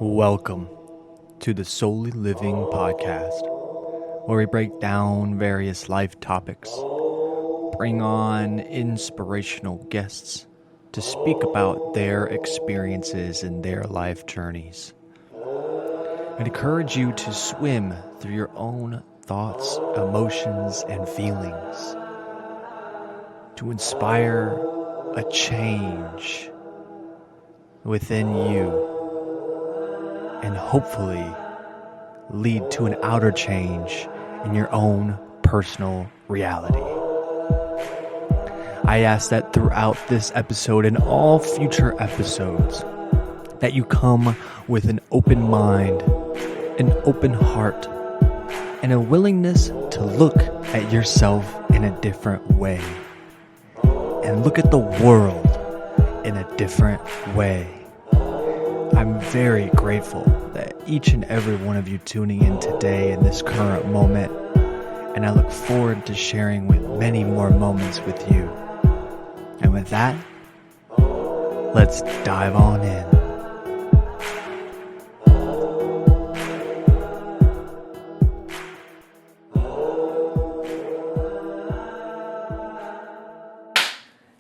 Welcome to the Soully Living Podcast, where we break down various life topics, bring on inspirational guests to speak about their experiences and their life journeys, and encourage you to swim through your own thoughts, emotions, and feelings, to inspire a change within you, and hopefully lead to an outer change in your own personal reality. I ask that throughout this episode and all future episodes, that you come with an open mind, an open heart, and a willingness to look at yourself in a different way, and look at the world in a different way. I'm very grateful that each and every one of you tuning in today in this current moment, and I look forward to sharing with many more moments with you. And with that, let's dive on in.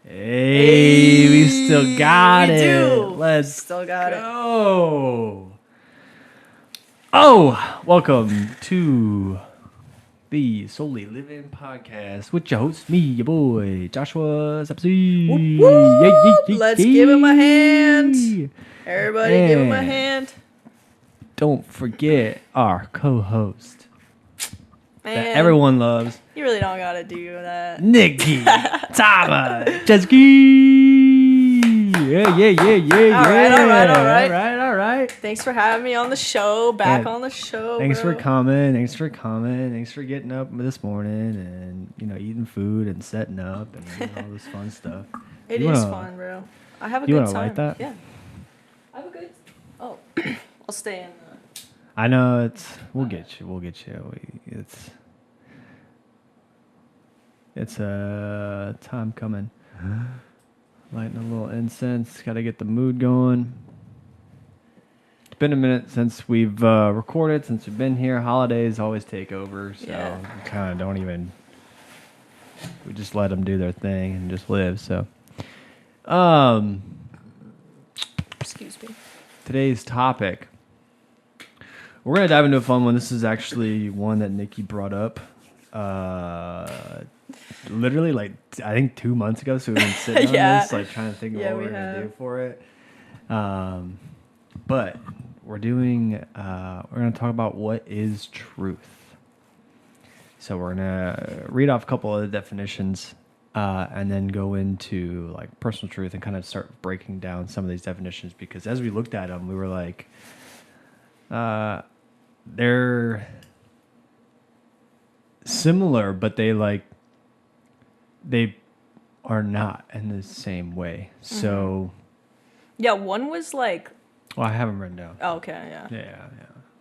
Hey, we still got it. Do. Let's still got go. Oh, welcome to the Soully Living Podcast with your host, me, your boy, Joshua Sapsi. Let's give him a hand. Everybody give him a hand. Don't forget our co-host Man, that everyone loves, you really don't gotta do that. Nicki, Tama, Jesky. Yeah. All right. Thanks for having me on the show. Back Yeah. on the show. Thanks bro. for coming. Thanks for getting up this morning and, eating food and setting up and all this fun stuff. It You is wanna- fun, bro. I have a you good wanna time. light that? Yeah. I have a good. Oh, I'll stay in. I know we'll get you. It's a time coming. Lighting a little incense. Got to get the mood going. It's been a minute since we've recorded, since we've been here. Holidays always take over, so Yeah. we kind of don't even. We just let them do their thing and just live. So, Excuse me. today's topic. We're gonna dive into a fun one. This is actually one that Nicki brought up. Literally, like I think 2 months ago. So we've been sitting Yeah. on this, like trying to think of Yeah, what we we're gonna have. do for it. But we're doing. We're gonna talk about what is truth. So we're gonna read off a couple of the definitions, and then go into like personal truth and kind of start breaking down some of these definitions, because as we looked at them, we were like, they're similar, but they are not in the same way. So, Yeah, one was like. well, I have them written down. Oh, okay, yeah. Yeah.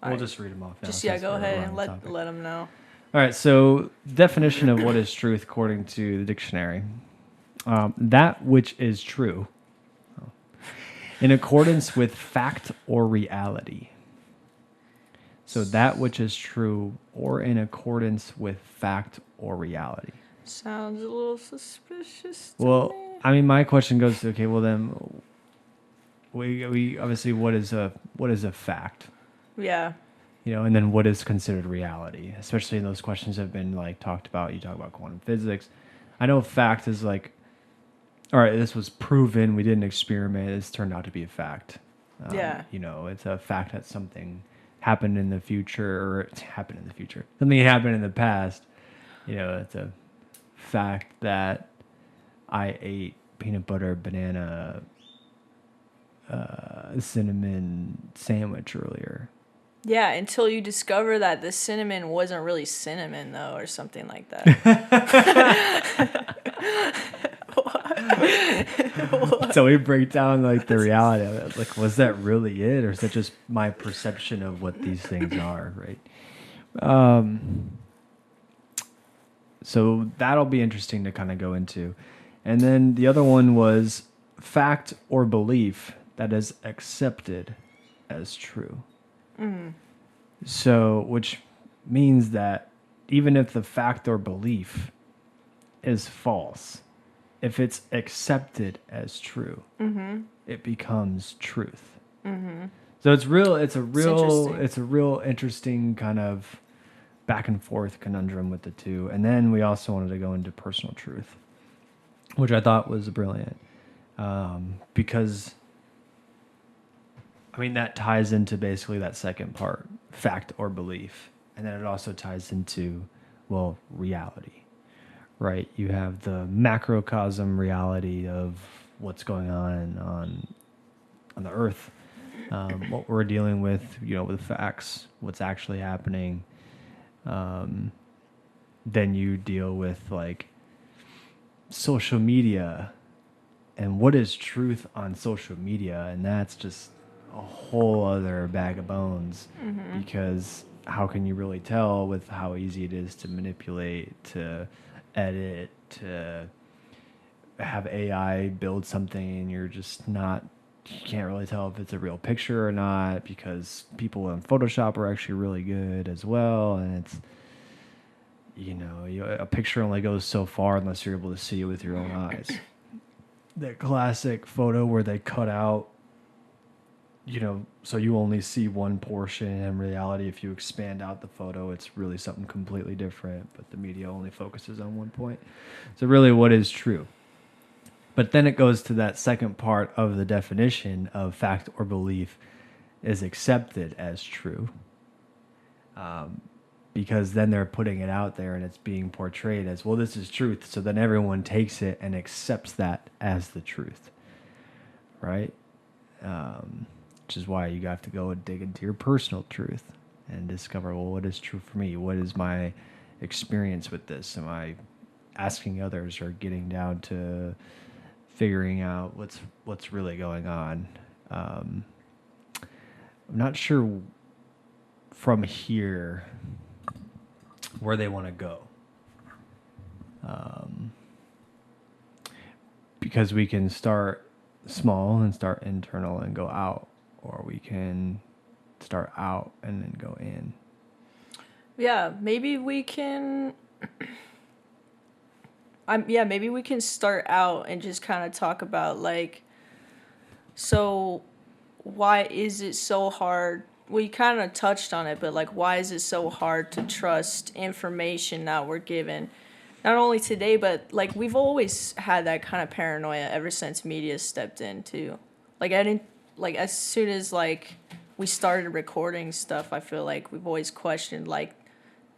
We'll Alright. just read them off now. Just since go we're ahead on and the topic. let them know. All right, so definition of what is truth according to the dictionary. That which is true in accordance with fact or reality. So that which is true or in accordance with fact or reality. Sounds a little suspicious. To Well, me. I mean, my question goes to, okay, well then, we obviously, what is a fact? Yeah. And then what is considered reality? Especially in those questions have been like talked about. You talk about quantum physics. I know fact is like, all right, this was proven. We did an experiment. It's turned out to be a fact. Yeah. It's a fact that something happened in the future, or it happened in the future. Something happened in the past. It's a fact that I ate peanut butter, banana, cinnamon sandwich earlier. Yeah, until you discover that the cinnamon wasn't really cinnamon, though, or something like that. So we break down like the reality of it. Like, was that really it, or is that just my perception of what these things are, right? So that'll be interesting to kind of go into. And then the other one was fact or belief that is accepted as true. So, which means that even if the fact or belief is false, if it's accepted as true, it becomes truth. So it's real. It's a real interesting kind of back and forth conundrum with the two. And then we also wanted to go into personal truth, which I thought was brilliant, because I mean that ties into basically that second part, fact or belief, and then it also ties into, well, reality, right? You have the macrocosm reality of what's going on the earth, what we're dealing with, with facts, what's actually happening. Then you deal with like social media and what is truth on social media, and that's just a whole other bag of bones, because how can you really tell with how easy it is to manipulate, to edit, to have AI build something, and you can't really tell if it's a real picture or not, because people in Photoshop are actually really good as well. And it's, a picture only goes so far unless you're able to see it with your own eyes. That classic photo where they cut out, so you only see one portion. In reality, if you expand out the photo, it's really something completely different, but the media only focuses on one point. So really, what is true? But then it goes to that second part of the definition of fact or belief is accepted as true. Because then they're putting it out there and it's being portrayed as, well, this is truth. So then everyone takes it and accepts that as the truth, right? Which is why you have to go and dig into your personal truth and discover, well, what is true for me? What is my experience with this? Am I asking others or getting down to figuring out what's really going on? I'm not sure from here where they want to go, because we can start small and start internal and go out, or we can start out and then go in. Yeah, maybe we can. Maybe we can start out and just kind of talk about like, so why is it so hard? We kind of touched on it, but like, why is it so hard to trust information that we're given? Not only today, but like we've always had that kind of paranoia ever since media stepped in too. Like I didn't like as soon as like we started recording stuff, I feel like we've always questioned like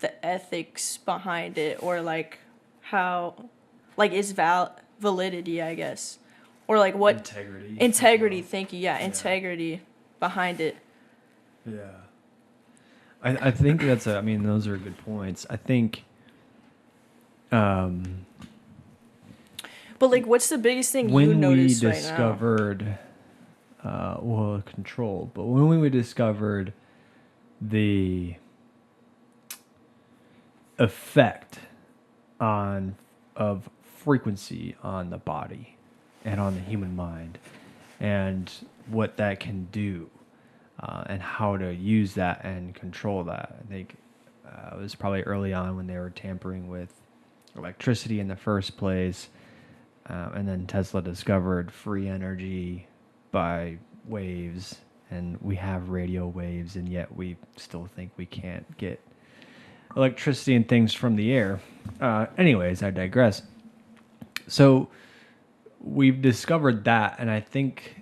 the ethics behind it, or like how like is validity, I guess, or like what integrity. Thank you. Yeah, integrity behind it. Yeah. I think those are good points. I think, but like, what's the biggest thing you noticed right now? Control. But when we discovered the effect of frequency on the body and on the human mind, and what that can do, and how to use that and control that. I think it was probably early on when they were tampering with electricity in the first place, and then Tesla discovered free energy by waves, and we have radio waves, and yet we still think we can't get electricity and things from the air. Anyways, I digress. So we've discovered that, and I think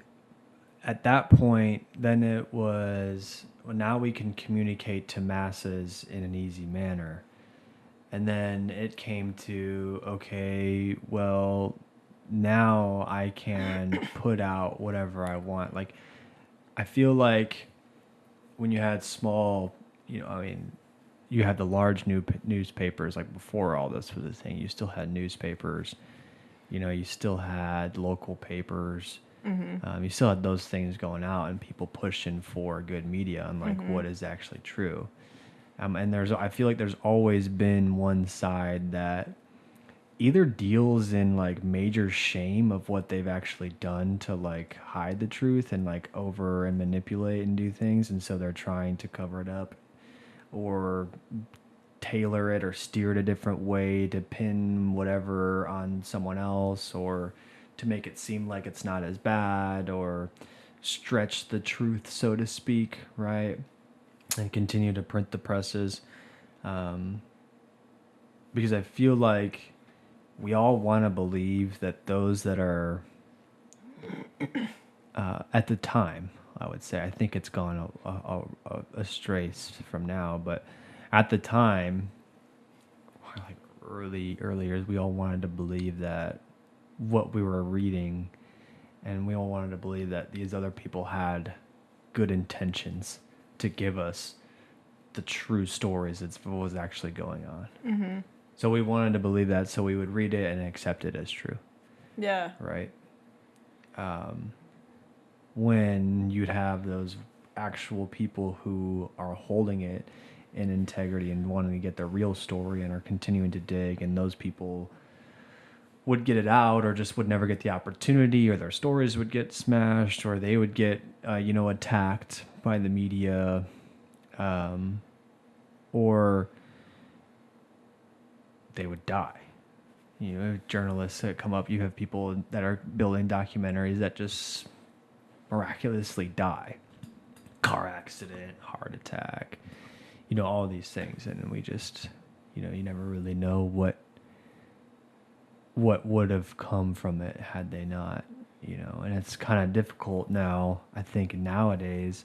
at that point, then it was, well, now we can communicate to masses in an easy manner. And then it came to, okay, well, now I can put out whatever I want. Like, I feel like when you had small, you had the large newspapers, like before all this was a thing, you still had newspapers, you still had local papers. You still had those things going out, and people pushing for good media and like what is actually true. And I feel like there's always been one side that either deals in like major shame of what they've actually done to like hide the truth and like over and manipulate and do things, and so they're trying to cover it up, or tailor it or steer it a different way to pin whatever on someone else, or to make it seem like it's not as bad, or stretch the truth, so to speak, right? And continue to print the presses. Because I feel like we all want to believe that those that are at the time, I would say, I think it's gone astray from now, but at the time, like early years, we all wanted to believe that what we were reading, and we all wanted to believe that these other people had good intentions to give us the true stories that's what was actually going on. Mm-hmm. So we wanted to believe that, so we would read it and accept it as true. Yeah. Right. When you'd have those actual people who are holding it in integrity and wanting to get the real story and are continuing to dig, and those people would get it out, or just would never get the opportunity, or their stories would get smashed, or they would get attacked by the media, or they would die. Journalists that come up, you have people that are building documentaries that just miraculously die. Car accident, heart attack, all these things. And we just, you never really know what would have come from it had they not, and it's kind of difficult now, I think, nowadays,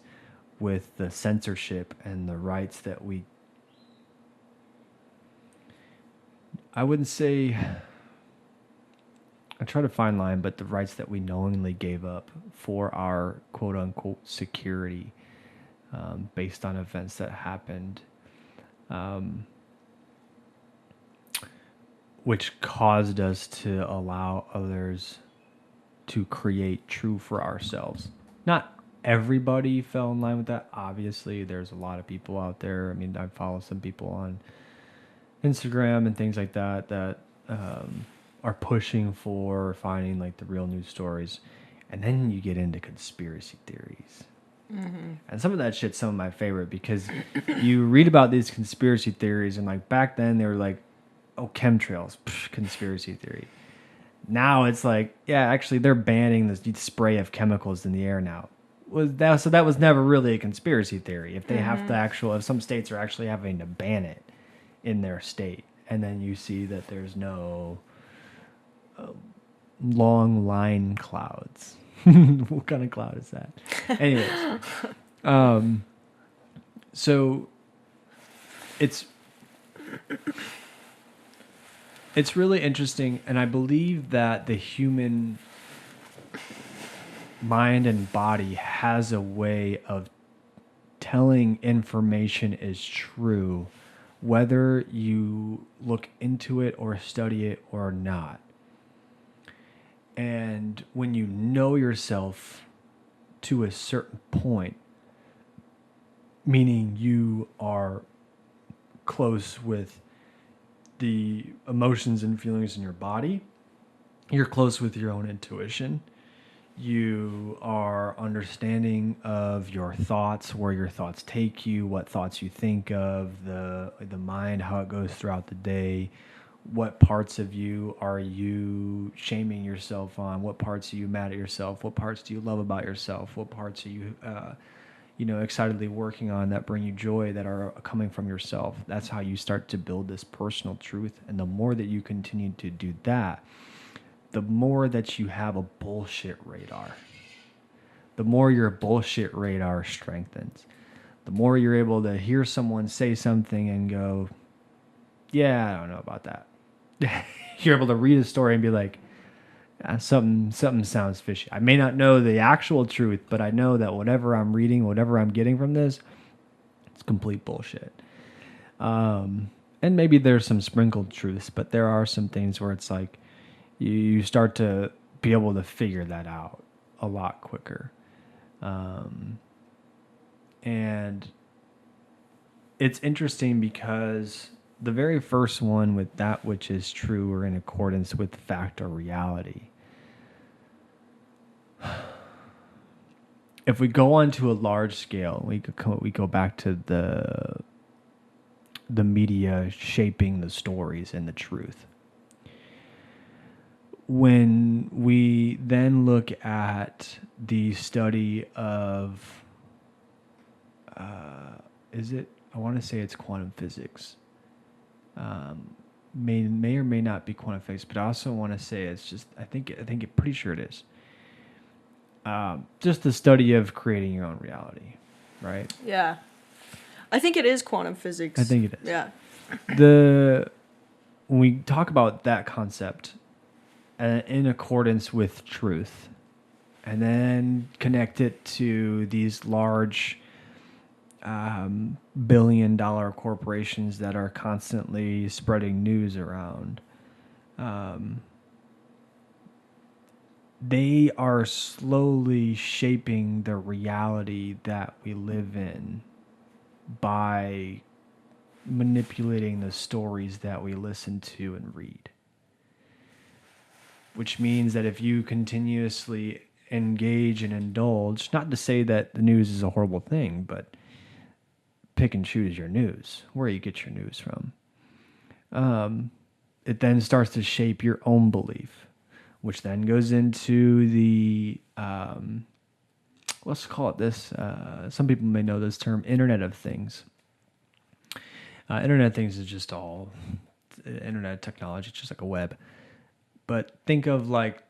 with the censorship and the rights that I wouldn't say, I try to find line, but the rights that we knowingly gave up for our quote unquote security, based on events that happened, which caused us to allow others to create true for ourselves. Not everybody fell in line with that. Obviously, there's a lot of people out there. I mean, I follow some people on Instagram and things like that are pushing for finding like the real news stories, and then you get into conspiracy theories. Mm-hmm. And some of that shit's some of my favorite, because you read about these conspiracy theories, and like back then they were like, oh, chemtrails, conspiracy theory. Now it's like, yeah, actually they're banning this spray of chemicals in the air now. So that was never really a conspiracy theory. If they have to if some states are actually having to ban it in their state, and then you see that there's no long line clouds. What kind of cloud is that? Anyways, so it's really interesting, and I believe that the human mind and body has a way of telling information is true, whether you look into it or study it or not. And when you know yourself to a certain point, meaning you are close with the emotions and feelings in your body, you're close with your own intuition, you are understanding of your thoughts, where your thoughts take you, what thoughts you think of, the mind, how it goes throughout the day, what parts of you are you shaming yourself on, what parts are you mad at yourself, what parts do you love about yourself, what parts are you excitedly working on that bring you joy, that are coming from yourself. That's how you start to build this personal truth. And the more that you continue to do that, the more that you have a bullshit radar. The more your bullshit radar strengthens. The more you're able to hear someone say something and go, yeah, I don't know about that. You're able to read a story and be like, something sounds fishy. I may not know the actual truth, but I know that whatever I'm reading, whatever I'm getting from this, it's complete bullshit. And maybe there's some sprinkled truths, but there are some things where it's like you start to be able to figure that out a lot quicker. And it's interesting because the very first one with that which is true or in accordance with fact or reality. If we go on to a large scale, we go back to the media shaping the stories and the truth. When we then look at the study of, I want to say it's quantum physics. May or may not be quantum physics, but I also want to say it's just, I think pretty sure it is. Just the study of creating your own reality, right? Yeah. I think it is quantum physics. I think it is. Yeah. When we talk about that concept in accordance with truth, and then connect it to these large billion-dollar corporations that are constantly spreading news around, they are slowly shaping the reality that we live in by manipulating the stories that we listen to and read. Which means that if you continuously engage and indulge, not to say that the news is a horrible thing, but pick and choose your news, where you get your news from. It then starts to shape your own belief, which then goes into the, let's call it this, some people may know this term, Internet of Things. Internet of Things is just all internet technology, it's just like a web. But think of like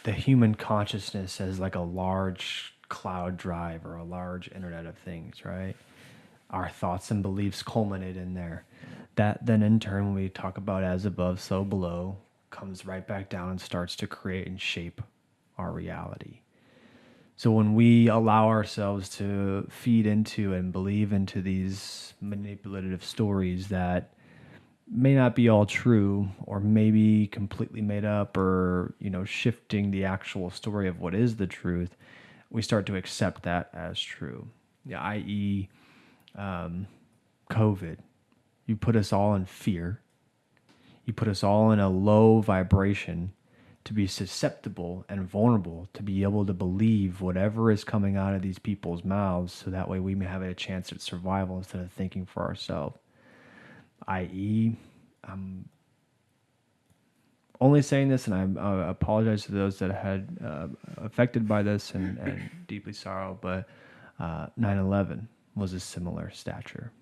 the human consciousness as like a large cloud drive or a large Internet of Things, right? Our thoughts and beliefs culminate in there. That then in turn, when we talk about as above, so below, comes right back down and starts to create and shape our reality. So when we allow ourselves to feed into and believe into these manipulative stories that may not be all true or maybe completely made up or, shifting the actual story of what is the truth, we start to accept that as true. Yeah, i.e., COVID. You put us all in fear. You put us all in a low vibration to be susceptible and vulnerable to be able to believe whatever is coming out of these people's mouths, so that way we may have a chance at survival instead of thinking for ourselves. I.e., I'm only saying this, and I apologize to those that had affected by this and deeply sorrow, but 9/11 was a similar stature.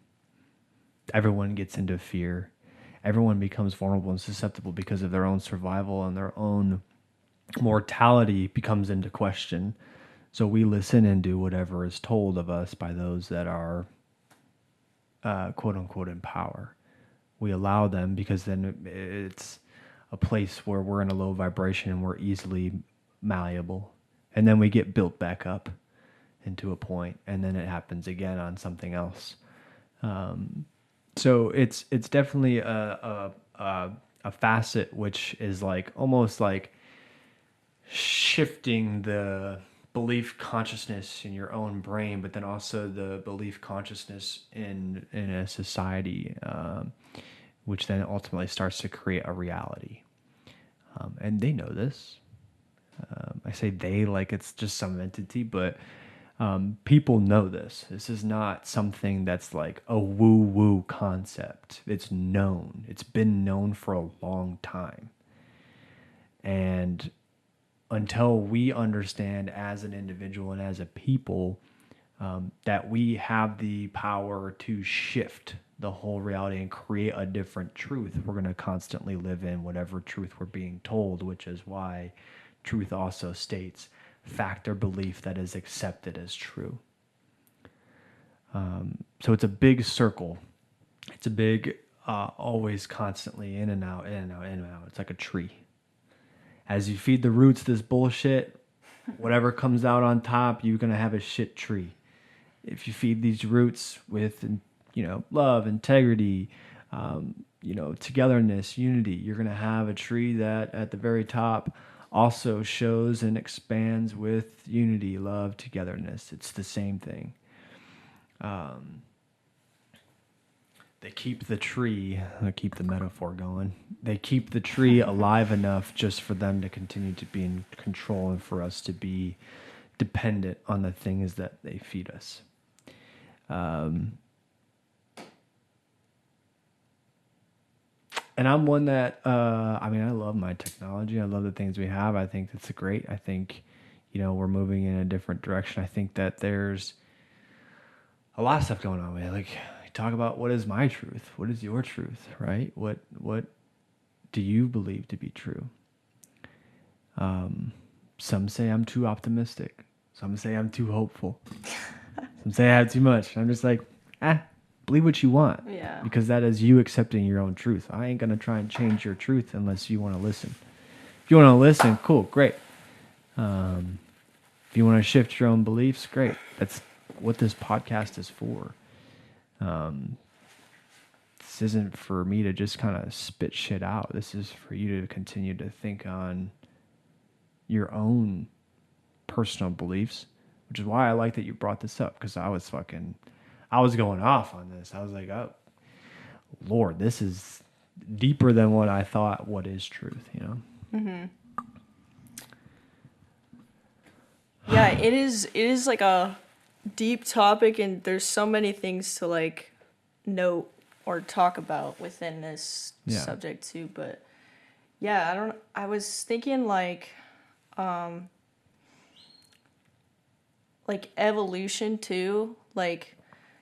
Everyone gets into fear. Everyone becomes vulnerable and susceptible because of their own survival, and their own mortality becomes into question. So we listen and do whatever is told of us by those that are quote unquote in power. We allow them because then it's a place where we're in a low vibration and we're easily malleable. And then we get built back up into a point, and then it happens again on something else. So it's definitely a facet which is like almost like shifting the belief consciousness in your own brain, but then also the belief consciousness in a society, which then ultimately starts to create a reality. And they know this. I say they like it's just some entity, but people know this. This is not something that's like a woo-woo concept. It's known. It's been known for a long time. And until we understand as an individual and as a people that we have the power to shift the whole reality and create a different truth, we're going to constantly live in whatever truth we're being told, which is why truth also states fact or belief that is accepted as true. So it's a big circle. It's a big, always constantly in and out, in and out, in and out. It's like a tree. As you feed the roots this bullshit, whatever comes out on top, you're going to have a shit tree. If you feed these roots with, love, integrity, togetherness, unity, you're going to have a tree that at the very top also shows and expands with unity, love, togetherness. It's the same thing. they keep the tree, I keep the metaphor going. They keep the tree alive enough just for them to continue to be in control and for us to be dependent on the things that they feed us. And I'm one that, I mean, I love my technology. I love the things we have. I think it's great. I think, we're moving in a different direction. I think that there's a lot of stuff going on with it. Like, talk about what is my truth? What is your truth, right? What do you believe to be true? Some say I'm too optimistic. Some say I'm too hopeful. Some say I have too much. I'm just like, believe what you want. Yeah. Because that is you accepting your own truth. I ain't going to try and change your truth unless you want to listen. If you want to listen, cool, great. If you want to shift your own beliefs, great. That's what this podcast is for. This isn't for me to just kind of spit shit out. This is for you to continue to think on your own personal beliefs, which is why I like that you brought this up, because I was going off on this. I was like, oh, Lord, this is deeper than what I thought what is truth, Mm-hmm. Yeah, it is like a deep topic, and there's so many things to like note or talk about within this subject too. But yeah, I was thinking like evolution too, like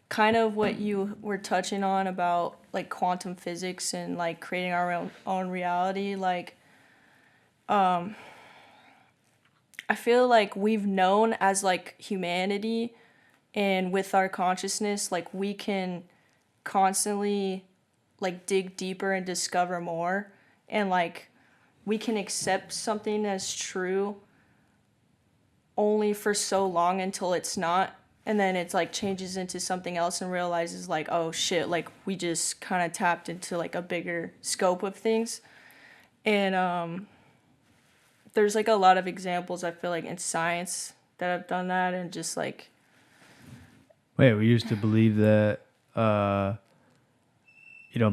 kind of what you were touching on about like quantum physics and like creating our own reality. Like I feel like we've known as like humanity, and with our consciousness, like we can constantly like dig deeper and discover more, and like we can accept something as true only for so long until it's not, and then it's like changes into something else and realizes like, oh shit, like we just kind of tapped into like a bigger scope of things. And there's like a lot of examples I feel like in science that have done that, and just like Wait, we used to believe that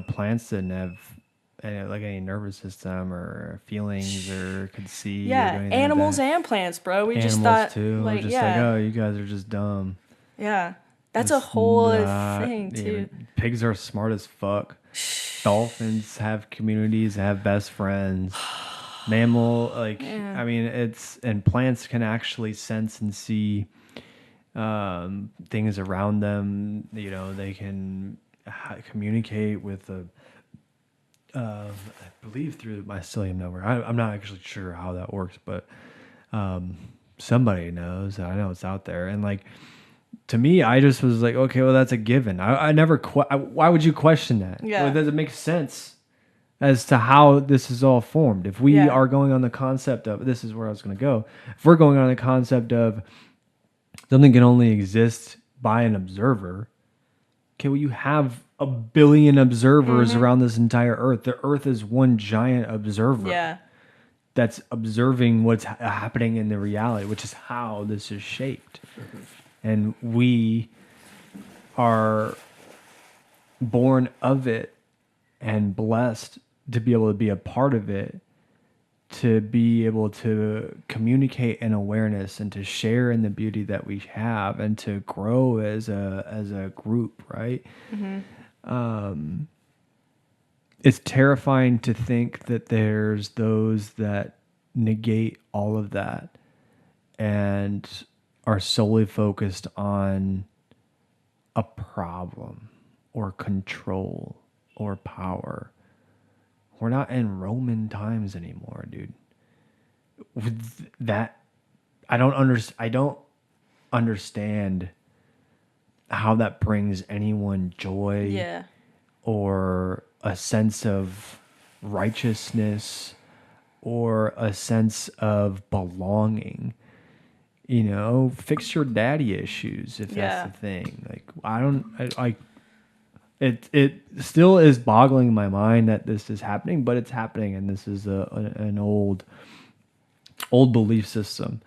plants didn't have any nervous system or feelings or could see. yeah, or do anything animals like that. and plants, bro. We Animals just thought too. like, We're just yeah, like, oh, you guys are just dumb. yeah, that's a Just whole other not thing too. even- Pigs are smart as fuck. Dolphins have communities, have best friends. Mammal, Yeah. I mean, and plants can actually sense and see things around them. They can communicate with I believe through the mycelium network. I'm not actually sure how that works, but somebody knows. I know it's out there, and like, to me, I just was like, okay, well, that's a given. I never. Why would you question that? Yeah. Well, does it make sense as to how this is all formed? If we are going on the concept of, this is where I was going to go. If we're going on the concept of something can only exist by an observer, okay, well, you have a billion observers around this entire Earth. The Earth is one giant observer. Yeah. That's observing what's happening in the reality, which is how this is shaped. And we are born of it and blessed to be able to be a part of it, to be able to communicate an awareness and to share in the beauty that we have and to grow as a group, right? Mm-hmm. It's terrifying to think that there's those that negate all of that and are solely focused on a problem or control or power. We're not in Roman times anymore, dude. With that, I don't understand how that brings anyone joy. Yeah. Or a sense of righteousness or a sense of belonging. Fix your daddy issues if that's the thing. Like, it still is boggling my mind that this is happening, but it's happening, and this is an old belief system.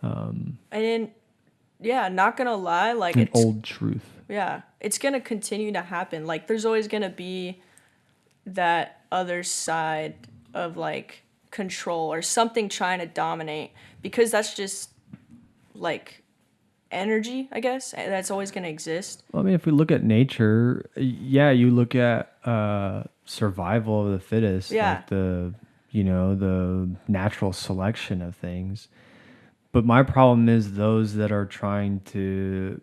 And not gonna lie, like an old truth. Yeah. It's going to continue to happen. Like, there's always going to be that other side of, like, control or something trying to dominate, because that's just, like, energy, I guess. That's always going to exist. Well, I mean, if we look at nature, yeah, you look at survival of the fittest, Yeah. like the natural selection of things. But my problem is those that are trying to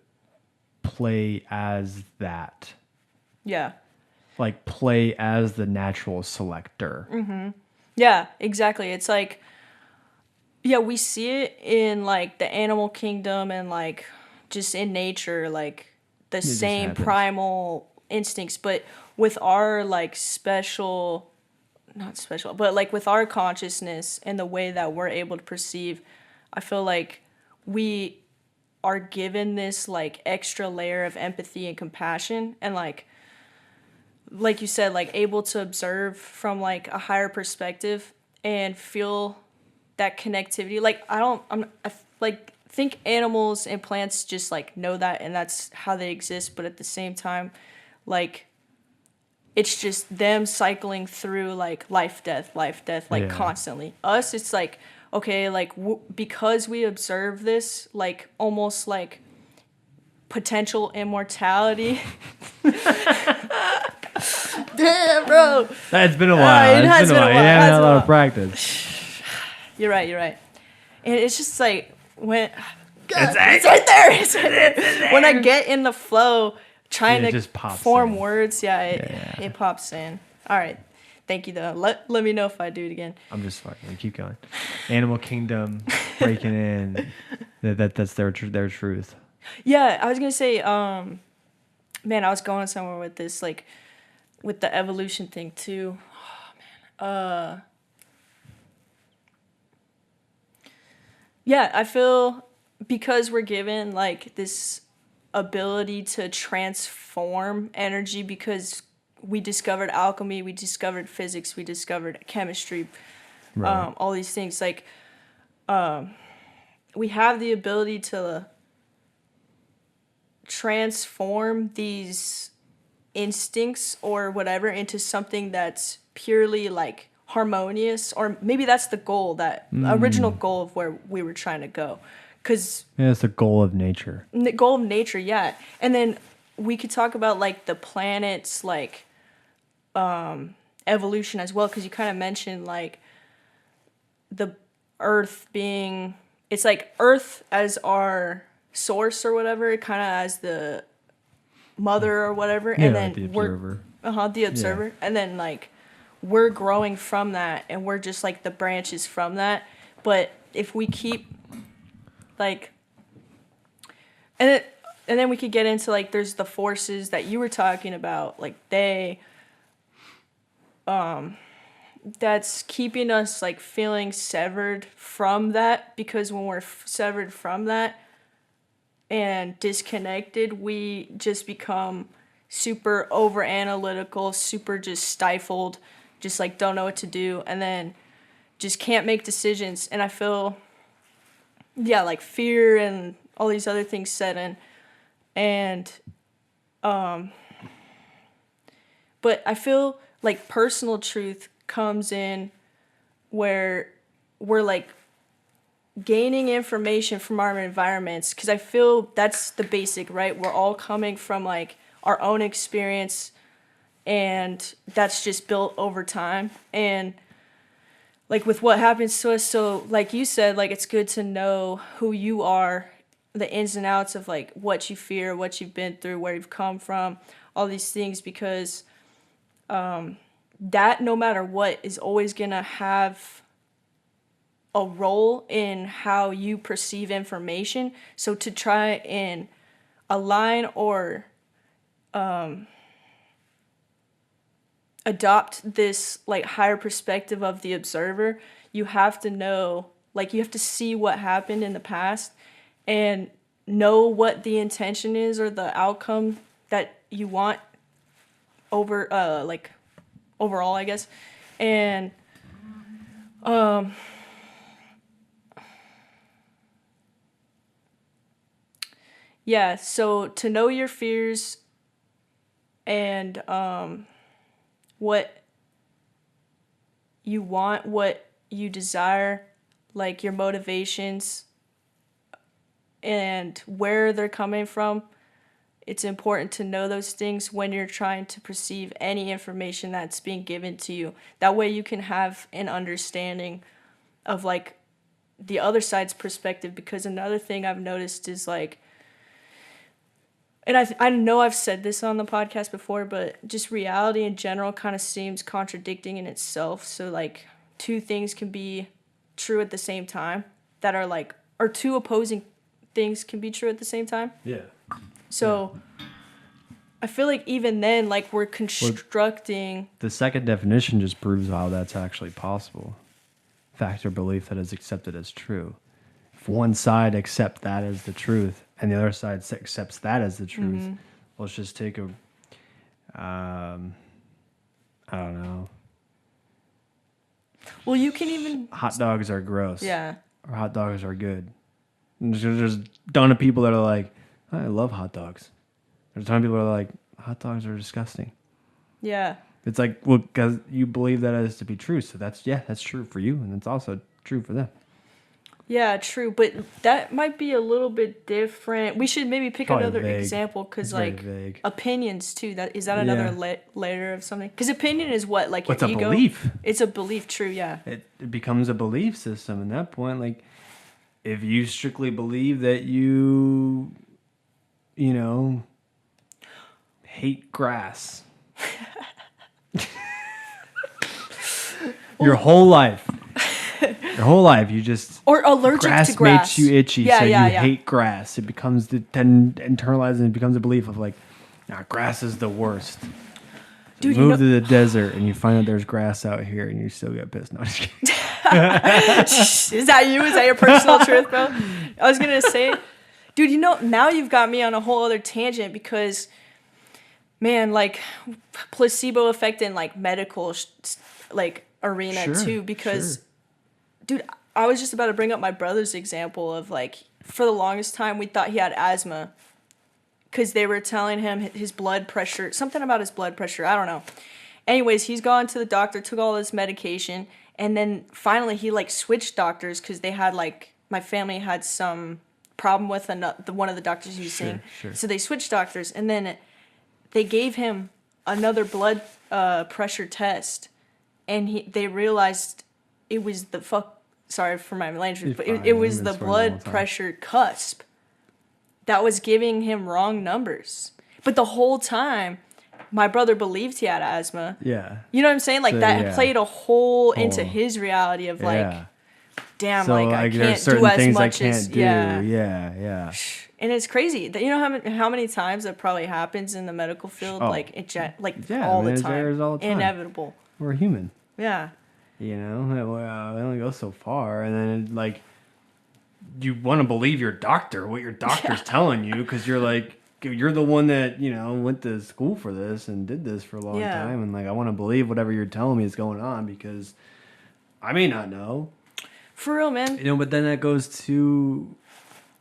play as that, Yeah. like play as the natural selector. Mm-hmm. Yeah, exactly. It's like, yeah, we see it in, like, the animal kingdom and, like, just in nature, like, the just same happens. primal instincts. But with our, like, not special, but, like, with our consciousness and the way that we're able to perceive, I feel like we are given this, like, extra layer of empathy and compassion, and, like you said, like, able to observe from, like, a higher perspective and feel that connectivity. Like, like, think animals and plants just, like, know that, and that's how they exist. But at the same time, like, it's just them cycling through, like, life, death, like, constantly. Us, it's like, okay, like, because we observe this, like, almost like potential immortality. Damn, bro. It's been a while. It has been a while. You haven't had a lot of practice. You're right. And it's just like, when... God, It's right there. It's right there. When I get in the flow, trying it to just pops form in. words, it pops in. All right. Thank you, though. Let me know if I do it again. I'm just fucking. Keep going. Animal Kingdom breaking in. That's their truth. Yeah, I was gonna say, man, I was going somewhere with this, like, with the evolution thing too. Oh, man. Yeah, I feel because we're given, like, this ability to transform energy, because we discovered alchemy, we discovered physics, we discovered chemistry, Right. all these things. Like, we have the ability to transform these instincts or whatever into something that's purely, like, harmonious, or maybe that's the goal, that original goal of where we were trying to go, because It's the goal of nature. the goal of nature. Yeah. And then we could talk about, like, the planet's, like, evolution as well, because you kind of mentioned, like, the Earth being, it's like Earth as our source or whatever, kind of as the mother or whatever, and then the observer. the observer, and then, like, we're growing from that, and we're just, like, the branches from that. But if we keep, like, and then we could get into, like, there's the forces that you were talking about, like, that's keeping us, like, feeling severed from that, because when we're severed from that and disconnected, we just become super over analytical, super just stifled, just, like, don't know what to do, and then just can't make decisions. And I feel, yeah, like, fear and all these other things set in. And but I feel like personal truth comes in where we're, like, gaining information from our environments, because I feel that's the basic, right? We're all coming from, like, our own experience, and that's just built over time. And, like, with what happens to us, so, like you said, like, it's good to know who you are, the ins and outs of, like, what you fear, what you've been through, where you've come from, all these things, because that, no matter what, is always gonna have a role in how you perceive information. So to try and align or adopt this, like, higher perspective of the observer, you have to know, like, you have to see what happened in the past and know what the intention is or the outcome that you want over, like, overall, I guess. And Yeah, so to know your fears and what you want, what you desire, like your motivations and where they're coming from, it's important to know those things when you're trying to perceive any information that's being given to you. That way you can have an understanding of like the other side's perspective, because another thing I've noticed is like, and I know I've said this on the podcast before, but just reality in general kind of seems contradicting in itself. So like two things can be true at the same time that are like, or two opposing things can be true at the same time. Yeah. So I feel like even then, like we're constructing. The second definition just proves how that's actually possible. Fact or belief that is accepted as true. If one side accepts that as the truth and the other side accepts that as the truth, let's just take a, I don't know. Well, you can even. Hot dogs are gross. Yeah. Or hot dogs are good. And there's a ton of people that are like, I love hot dogs. There's a ton of people that are like, hot dogs are disgusting. Yeah. It's like, well, because you believe that as to be true. So that's true for you. And it's also true for them. Yeah, true. But that might be a little bit different. We should maybe pick Probably another vague. example, because It's very like vague. opinions too. Is that another layer of something? Because opinion is what, like What's your a ego? belief? It's a belief. True. Yeah. It becomes a belief system. At that point, like, if you strictly believe that you know, hate grass. Your whole life, you just Or allergic grass to grass. makes you itchy, Yeah, so yeah, you yeah. hate grass. It becomes internalized, and it becomes a belief of like, nah, grass is the worst. Dude, Move to the desert, and you find out there's grass out here, and you still get pissed. No, I'm just kidding. Is that you? Is that your personal truth, bro? I was gonna say, dude, now you've got me on a whole other tangent, because, man, like placebo effect in like medical like arena Sure, too, because, sure. dude, I was just about to bring up my brother's example of like, for the longest time we thought he had asthma, because they were telling him his blood pressure, something about his blood pressure, I don't know. Anyways, he's gone to the doctor, took all this medication, and then finally he like switched doctors, because they had like, my family had some problem with one of the doctors he was seeing. Sure. So they switched doctors, and then they gave him another blood pressure test, and they realized it was sorry for my language, but it was the blood pressure cusp that was giving him wrong numbers. But the whole time, my brother believed he had asthma. Yeah. You know what I'm saying? Like, So, that yeah. played a hole into his reality of like, Yeah. damn, So, like I there's can't certain do as things much I can't as do. Yeah. And it's crazy that, you know how many times that probably happens in the medical field, Oh. like Yeah, all I mean, the time, there's all the time. inevitable. We're human. Yeah. You know, we only go so far, and then like, you want to believe your doctor, what your doctor's telling you, because you're like, you're the one that, you know, went to school for this and did this for a long time, and like, I want to believe whatever you're telling me is going on, because I may not know. For real, man. You know, but then that goes to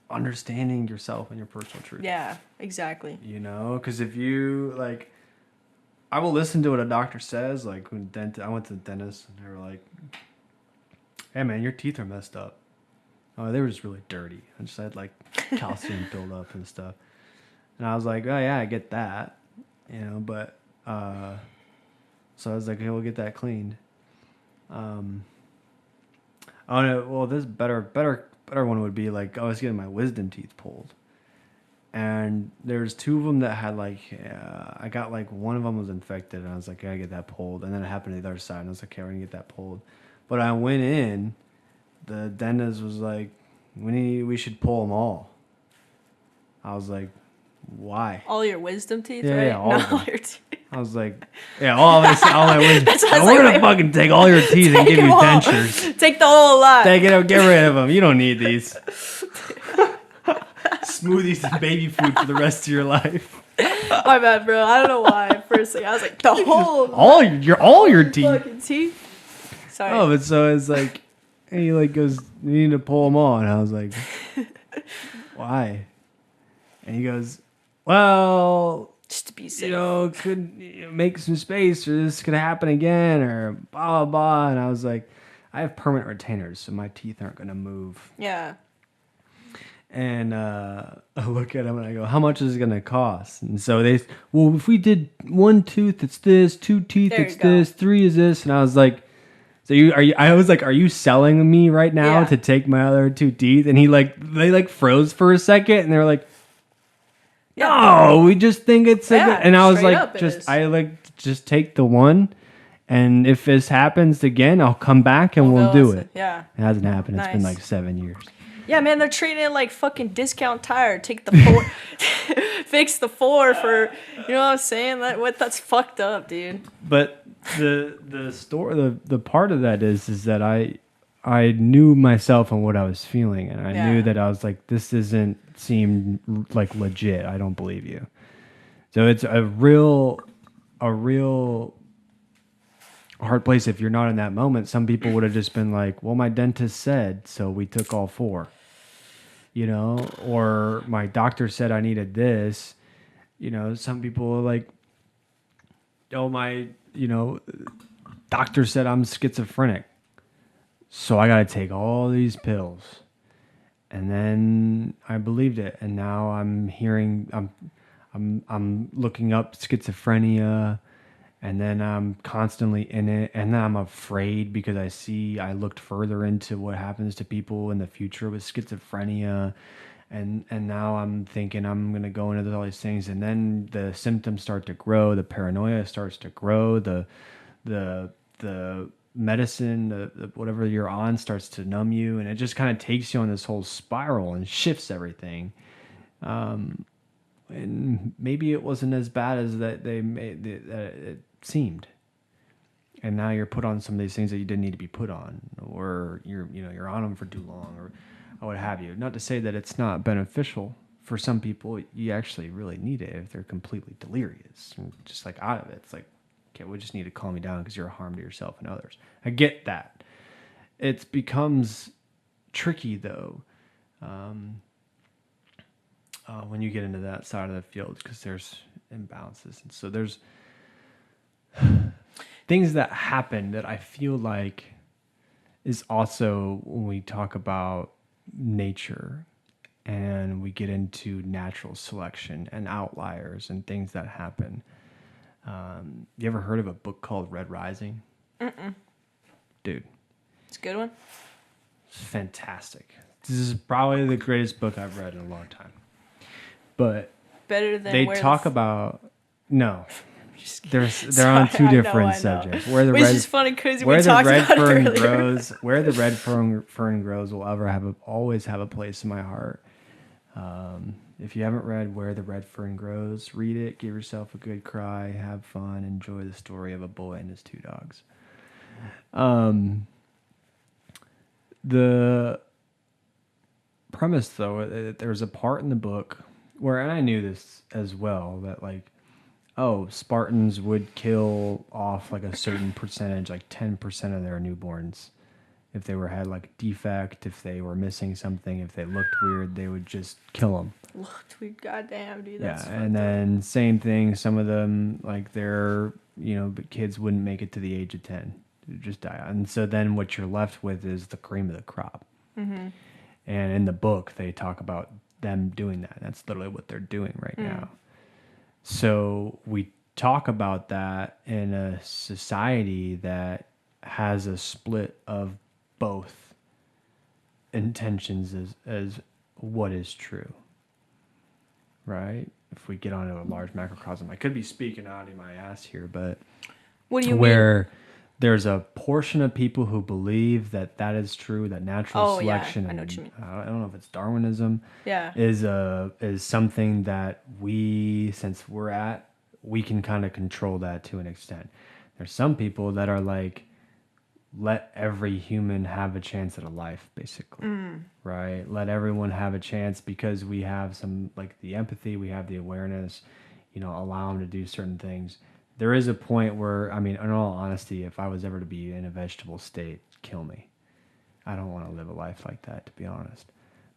understanding yourself and your personal truth. Yeah, exactly. You know, because if you like, I will listen to what a doctor says. Like when I went to the dentist, and they were like, "Hey man, your teeth are messed up." Oh, they were just really dirty. I just had like calcium buildup and stuff. And I was like, "Oh yeah, I get that," you know. But so I was like, "Hey, we'll get that cleaned." Oh no, well, this better one would be like, I was getting my wisdom teeth pulled. And there's two of them that had like, I got like, one of them was infected, and I was like, I gotta get that pulled. And then it happened to the other side, and I was like, okay, we're gonna get that pulled. But I went in, the dentist was like, we should pull them all. I was like, why? All your wisdom teeth, Yeah, right? yeah, all of them. Your teeth. I was like, yeah, all my wisdom. That's what I was We're like, gonna wait. fucking take all your teeth and give you them all. dentures. Take the whole lot. Get rid of them. You don't need these. Smoothies and baby food for the rest of your life. My bad, bro. I don't know why. First thing I was like, the whole All your teeth. fucking teeth. Sorry. Oh, but so it's like, and he like goes, you need to pull them all, and I was like, why? And he goes, well, Just to be safe. could make some space or this could happen again or blah, blah, blah. And I was like, I have permanent retainers, so my teeth aren't going to move. Yeah. And I look at him and I go, how much is it going to cost? And so if we did one tooth, it's this, two teeth, There it's you go. this, three is this. And I was like, are you selling me right now Yeah. to take my other two teeth? And they froze for a second and they were like, no, we just think it's a Yeah, good. And I was straight like, up it is. just take the one. And if this happens again, I'll come back and we'll do it. Yeah. It hasn't happened. It's been Nice. like 7 years. Yeah, man, they're treating it like fucking discount tire. Take the 4, fix the 4 for, you know what I'm saying? That's fucked up, dude. But the part of that is that I knew myself and what I was feeling, and I knew Yeah. that I was like, this doesn't seem like legit. I don't believe you. So it's a real hard place if you're not in that moment. Some people would have just been like, well, my dentist said, so we took all 4. Or my doctor said I needed this. Some people are like, oh, my, doctor said I'm schizophrenic, so I got to take all these pills. And then I believed it, and now I'm looking up schizophrenia, and then I'm constantly in it, and then I'm afraid because I looked further into what happens to people in the future with schizophrenia, and now I'm thinking I'm gonna go into all these things, and then the symptoms start to grow, the paranoia starts to grow, the medicine, the whatever you're on starts to numb you, and it just kind of takes you on this whole spiral and shifts everything. And maybe it wasn't as bad as that it seemed. And now you're put on some of these things that you didn't need to be put on, or you're on them for too long, or what have you. Not to say that it's not beneficial for some people. You actually really need it if they're completely delirious, and just like out of it. It's like, okay, we just need to calm you down because you're a harm to yourself and others. I get that. It becomes tricky though. When you get into that side of the field, because there's imbalances, and so there's things that happen that I feel like is also when we talk about nature and we get into natural selection and outliers and things that happen. You ever heard of a book called Red Rising? Dude, It's a good one. it's fantastic. This is probably the greatest book I've read in a long time. But Better than they where talk about no. Just kidding. They're on Sorry, two I know, different I know. subjects. Where the Which red is funny because we where the talked red about it fern earlier. grows, where the red fern grows will always have a place in my heart. If you haven't read Where the Red Fern Grows, read it, give yourself a good cry, have fun, enjoy the story of a boy and his 2 dogs. The premise, though, there's a part in the book where, and I knew this as well, that like, Spartans would kill off like a certain percentage, like 10% of their newborns. If they had like a defect, if they were missing something, if they looked weird, they would just kill them. Looked weird, goddamn, dude. Yeah, That's and then same thing. Some of them, like their, but kids wouldn't make it to the age of 10, they'd just die. And so then what you're left with is the cream of the crop. Mm-hmm. And in the book, they talk about them doing that. That's literally what they're doing right now. So we talk about that in a society that has a split of both intentions as what is true, right? If we get onto a large macrocosm, I could be speaking out of my ass here, but What do you mean? where there's a portion of people who believe that is true, that natural selection, I know what you mean. I don't know if it's Darwinism, Yeah. is something that we can kind of control that to an extent. There's some people that are like, let every human have a chance at a life, basically, right? Let everyone have a chance because we have some, like the empathy, we have the awareness, allow them to do certain things. There is a point where, I mean, in all honesty, if I was ever to be in a vegetable state, kill me. I don't want to live a life like that, to be honest.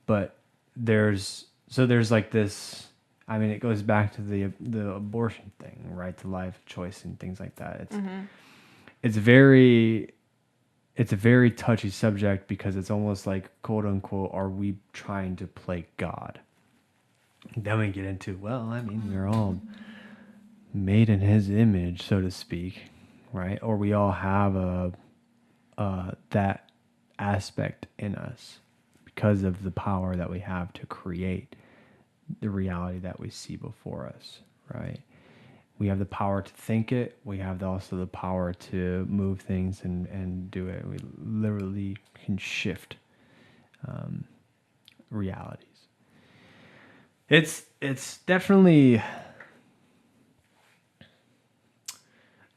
But there's like this I mean, it goes back to the abortion thing, right? The life choice and things like that. It's a very touchy subject because it's almost like, quote unquote, are we trying to play God? Then we get into, well, I mean, we're all made in his image, so to speak, right? Or we all have that aspect in us because of the power that we have to create the reality that we see before us, right? We have the power to think it. We have also the power to move things and do it. We literally can shift realities. It's definitely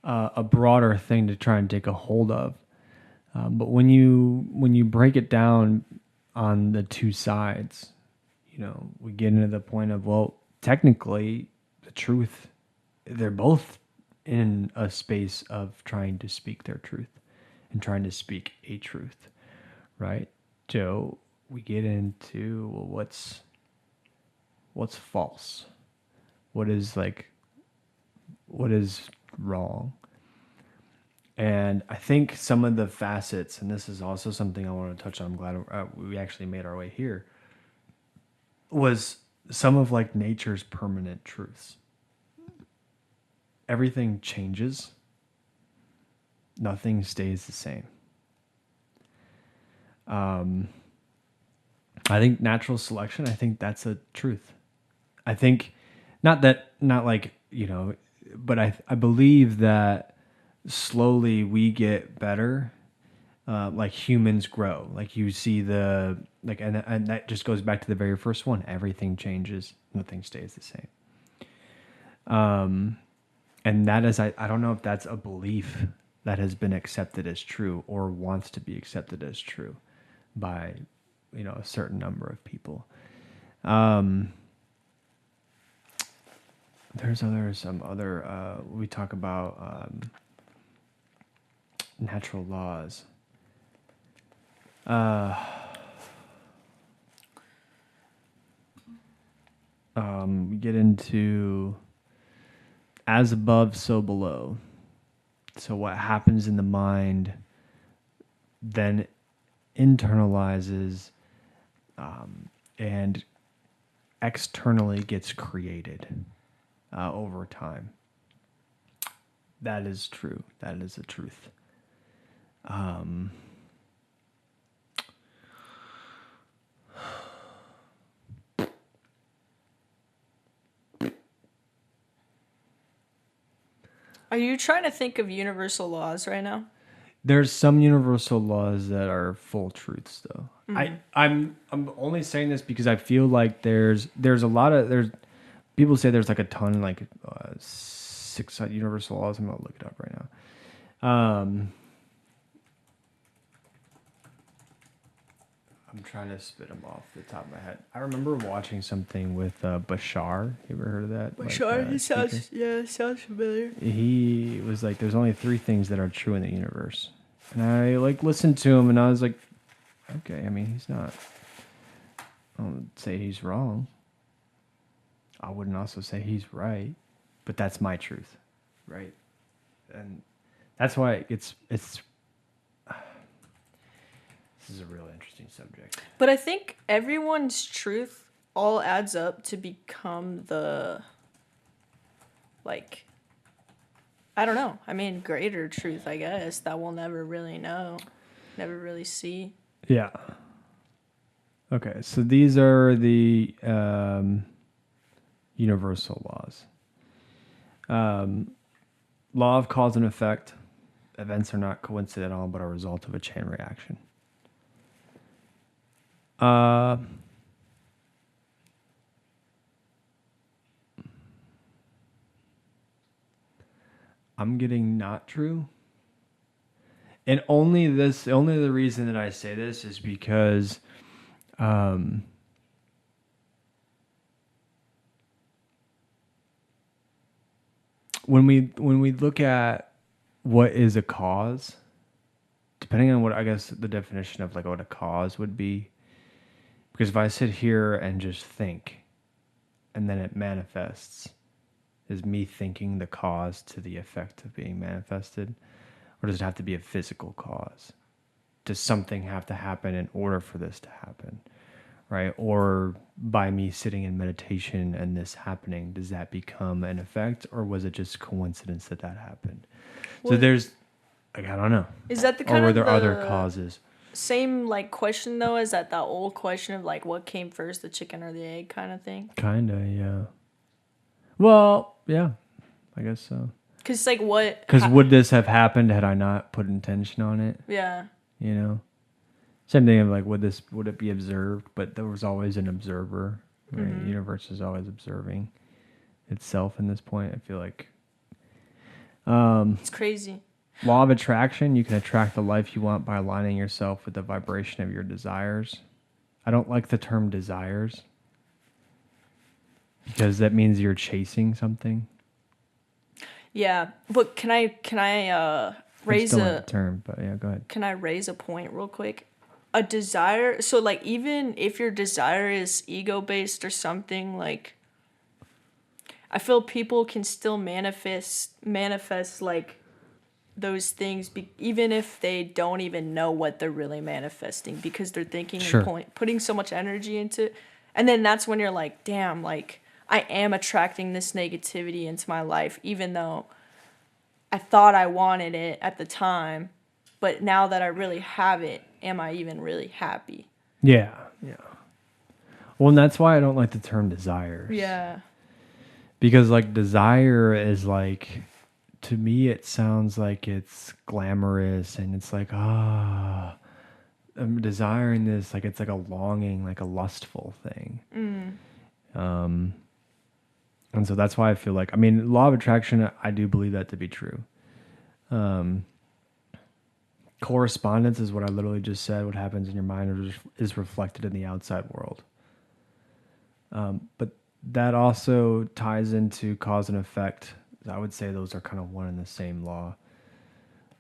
a broader thing to try and take a hold of. But when you break it down on the two sides, we get into the point of, well, technically, the truth, they're both in a space of trying to speak their truth and trying to speak a truth, right? So we get into, well, what's false? What is wrong? And I think some of the facets, and this is also something I want to touch on, I'm glad we actually made our way here, was some of like nature's permanent truths. Everything changes. Nothing stays the same. I think natural selection, I think that's a truth. I think not like, but I believe that slowly we get better, like humans grow. Like you see and that just goes back to the very first one. Everything changes, nothing stays the same. And that is, I don't know if that's a belief that has been accepted as true or wants to be accepted as true by, a certain number of people. There's some other, we talk about natural laws. We get into as above, so below. So what happens in the mind then internalizes and externally gets created over time. That is true. That is the truth. Are you trying to think of universal laws right now? There's some universal laws that are full truths, though. I'm only saying this because I feel like there's a lot of people say there's like a ton, like 6 universal laws. I'm gonna look it up right now. I'm trying to spit them off the top of my head. I remember watching something with Bashar. You ever heard of that? Bashar, he sounds familiar. He was like, there's only 3 things that are true in the universe. And I listened to him and I was like, okay, I mean, he's not, I don't say he's wrong. I wouldn't also say he's right, but that's my truth, right? And that's why it's this is a real interesting subject. But I think everyone's truth all adds up to become the, I don't know. I mean, greater truth, I guess, that we'll never really know, never really see. Yeah. Okay, so these are the universal laws. Law of cause and effect. Events are not coincidental, but a result of a chain reaction. I'm getting not true. And only the reason that I say this is because when we look at what is a cause, depending on what, I guess, the definition of what a cause would be, because if I sit here and just think, and then it manifests? Is me thinking the cause to the effect of being manifested? Or does it have to be a physical cause? Does something have to happen in order for this to happen? Right? Or by me sitting in meditation and this happening, does that become an effect? Or was it just coincidence that happened? So Well, there's, like, I don't know. is that the Or kind were of there other the causes? same like question though as that old question of like what came first, the chicken or the egg kind of thing? Kinda, yeah. Well, yeah, I guess so. Because like what? Because would this have happened had I not put intention on it? Yeah. You know? Same thing of like, would it be observed? But there was always an observer. Right? Mm-hmm. The universe is always observing itself in this point. I feel like It's crazy. law of attraction, you can attract the life you want by aligning yourself with the vibration of your desires. I don't like the term desires because that means you're chasing something. Yeah, but can I I raise still like a the term, but yeah, go ahead. can I raise a point real quick? A desire, so like even if your desire is ego based or something, like I feel people can still manifest like those things even if they don't even know what they're really manifesting because they're thinking Sure. and putting so much energy into it. And then that's when you're like, damn, like I am attracting this negativity into my life even though I thought I wanted it at the time, but now that I really have it, am I even really happy? Yeah, yeah. Well, and that's why I don't like the term desires. Yeah. Because like desire is like, to me it sounds like it's glamorous and it's like, I'm desiring this, like it's like a longing, like a lustful thing. And so that's why I feel like, I mean, law of attraction, I do believe that to be true. Correspondence is what I literally just said. What happens in your mind is reflected in the outside world. But that also ties into cause and effect. I would say those are kind of one and the same law.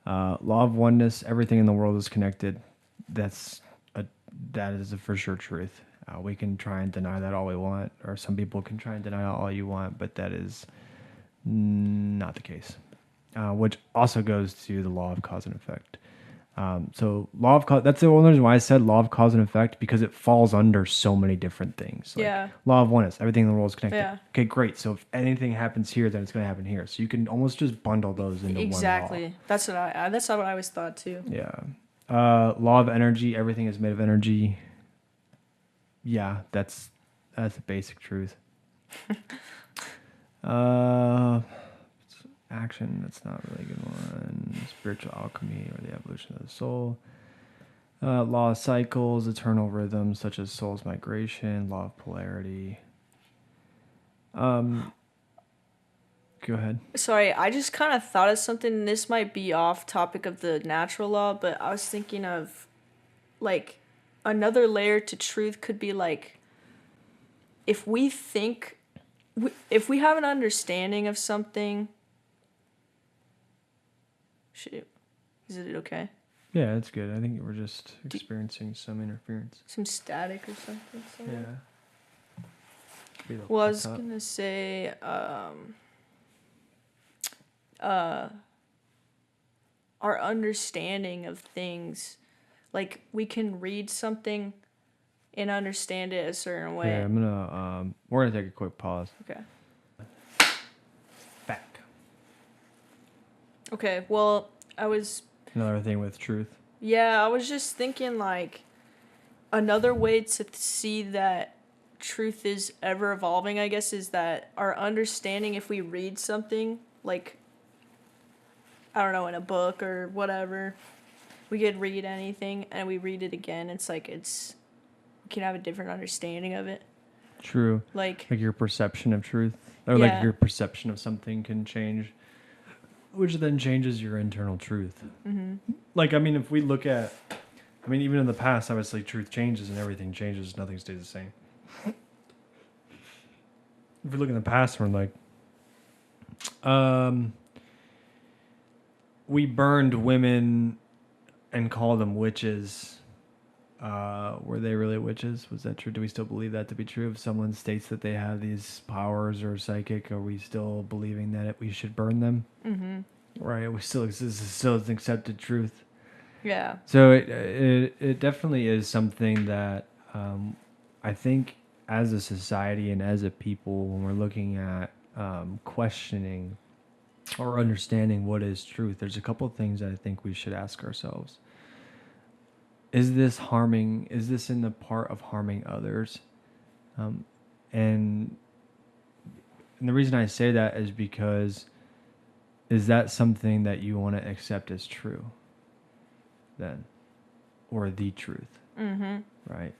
Law of oneness, everything in the world is connected. That is a for sure truth. We can try and deny that all we want, or some people can try and deny all you want, but that is not the case. Which also goes to the law of cause and effect. So law of cause, that's the only reason why I said law of cause and effect, because it falls under so many different things. Like Yeah. law of oneness, everything in the world is connected. Yeah. Okay, great. So if anything happens here, then it's going to happen here. So you can almost just bundle those into one law. Exactly. That's what I always thought too. Yeah. Law of energy, everything is made of energy. Yeah, that's the basic truth. Action, that's not really a good one. Spiritual alchemy, or the evolution of the soul. Law of cycles, eternal rhythms such as soul's migration, law of polarity. Go ahead. Sorry, I just kind of thought of something. And this might be off topic of the natural law, but I was thinking of like another layer to truth could be like if we have an understanding of something. Shoot, is it okay? Yeah, that's good. I think we're just experiencing some interference. Some static or something. Somewhere? Yeah. Well, I was gonna say, our understanding of things, like we can read something and understand it a certain way. Yeah, we're gonna take a quick pause. Okay. Back. Okay. Well, Another thing with truth. I was just thinking like another way to see that truth is ever evolving, I guess, is that our understanding, if we read something like, I don't know, in a book or whatever, we could read anything and we read it again. It's like we can have a different understanding of it. True. Like your perception of truth, or Yeah. like your perception of something can change, which then changes your internal truth. Mm-hmm. Like, I mean, if we look at, even in the past, obviously truth changes and everything changes. Nothing stays the same. If we look in the past, we're like, we burned women and called them witches were they really witches? Was that true? Do we still believe that to be true? If someone states that they have these powers or psychic, are we still believing that we should burn them? Mm-hmm. Right? We still exist. It's still an accepted truth. Yeah. So it definitely is something that I think as a society and as a people, when we're looking at questioning or understanding what is truth, there's a couple of things that I think we should ask ourselves. Is this harming? Is this in the part of harming others? Um, and the reason I say that is because is that something that you want to accept as true then, or the truth? Mm-hmm. Right?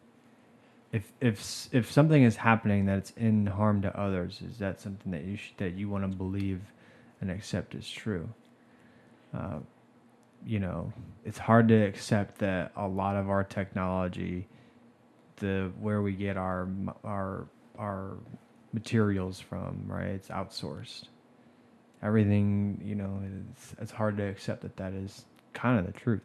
If something is happening that's in harm to others, is that something that you want to believe and accept as true? It's hard to accept that a lot of our technology, where we get our materials from, right? It's outsourced. Everything, it's hard to accept that is kind of the truth.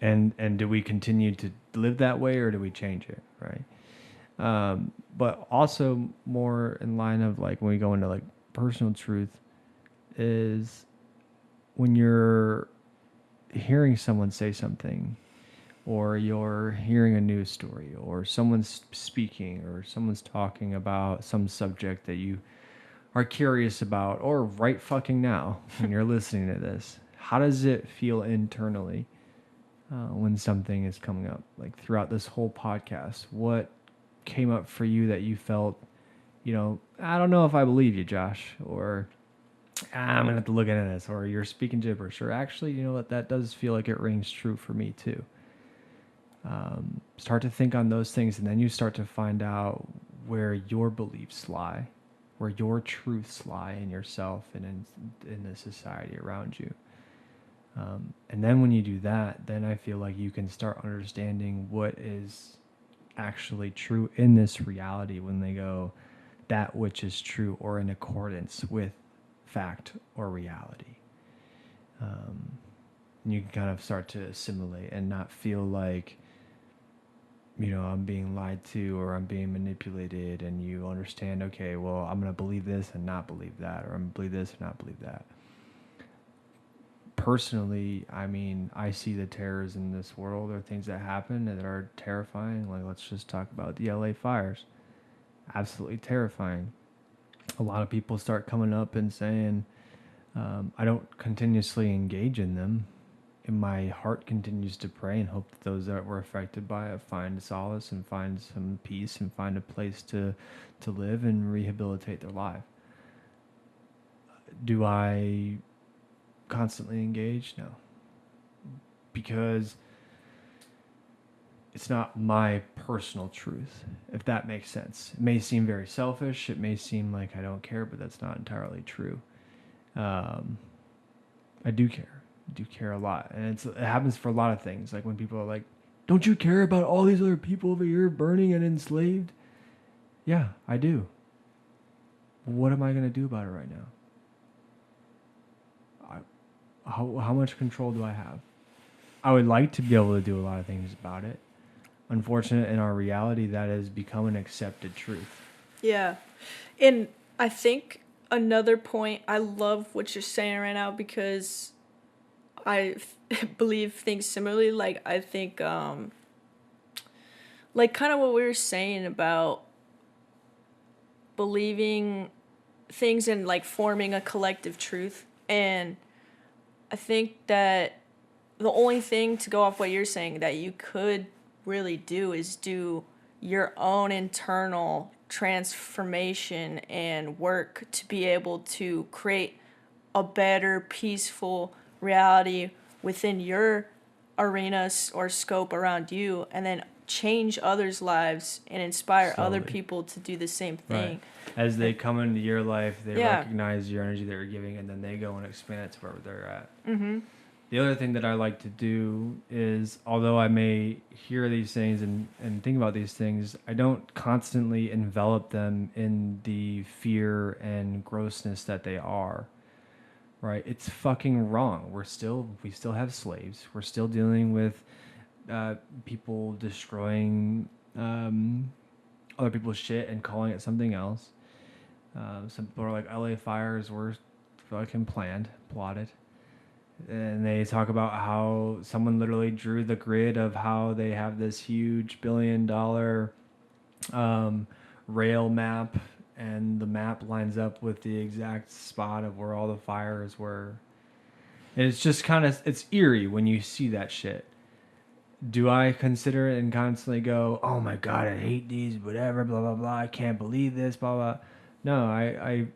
And do we continue to live that way, or do we change it, right? But also more in line of like when we go into like personal truth is when you're hearing someone say something, or you're hearing a news story, or someone's speaking, or someone's talking about some subject that you are curious about, or right fucking now when you're listening to this, how does it feel internally when something is coming up? Like throughout this whole podcast, what came up for you that you felt, I don't know if I believe you, Josh, or I'm gonna have to look into this, or you're speaking gibberish, or actually, you know what, that does feel like it rings true for me too. Start to think on those things, and then you start to find out where your beliefs lie, where your truths lie in yourself and in the society around you. And then when you do that, then I feel like you can start understanding what is actually true in this reality when they go, that which is true or in accordance with fact or reality. You can kind of start to assimilate and not feel like, I'm being lied to or I'm being manipulated, and you understand, okay, well, I'm going to believe this and not believe that, or I'm going to believe this and not believe that. Personally, I mean, I see the terrors in this world, or things that happen that are terrifying. Like, let's just talk about the LA fires. Absolutely terrifying. A lot of people start coming up and saying, I don't continuously engage in them. And my heart continues to pray and hope that those that were affected by it find solace and find some peace and find a place to live and rehabilitate their life. Do I constantly engage? No. Because it's not my personal truth, if that makes sense. It may seem very selfish. It may seem like I don't care, but that's not entirely true. I do care. I do care a lot. And it happens for a lot of things. Like when people are like, don't you care about all these other people over here burning and enslaved? Yeah, I do. What am I going to do about it right now? How much control do I have? I would like to be able to do a lot of things about it. Unfortunate in our reality, that has become an accepted truth. Yeah. And I think another point, I love what you're saying right now, because I believe things similarly. Like, I think, like kind of what we were saying about believing things and like forming a collective truth. And I think that the only thing, to go off what you're saying, that you could really do is do your own internal transformation and work to be able to create a better, peaceful reality within your arena or scope around you, and then change others' lives and inspire Slowly. other people to do the same thing. Right. As they come into your life, they Yeah. recognize your energy that you're giving, and then they go and expand it to where they're at. Mm-hmm. The other thing that I like to do is, although I may hear these things and think about these things, I don't constantly envelop them in the fear and grossness that they are. right? It's fucking wrong. We still have slaves. We're still dealing with people destroying other people's shit and calling it something else. Some people are like, LA fires were fucking plotted. And they talk about how someone literally drew the grid of how they have this huge $1 billion rail map, and the map lines up with the exact spot of where all the fires were. And it's just kind of, it's eerie when you see that shit. Do I consider it and constantly go, oh my God, I hate these, whatever, blah, blah, blah, I can't believe this, blah, blah. No, I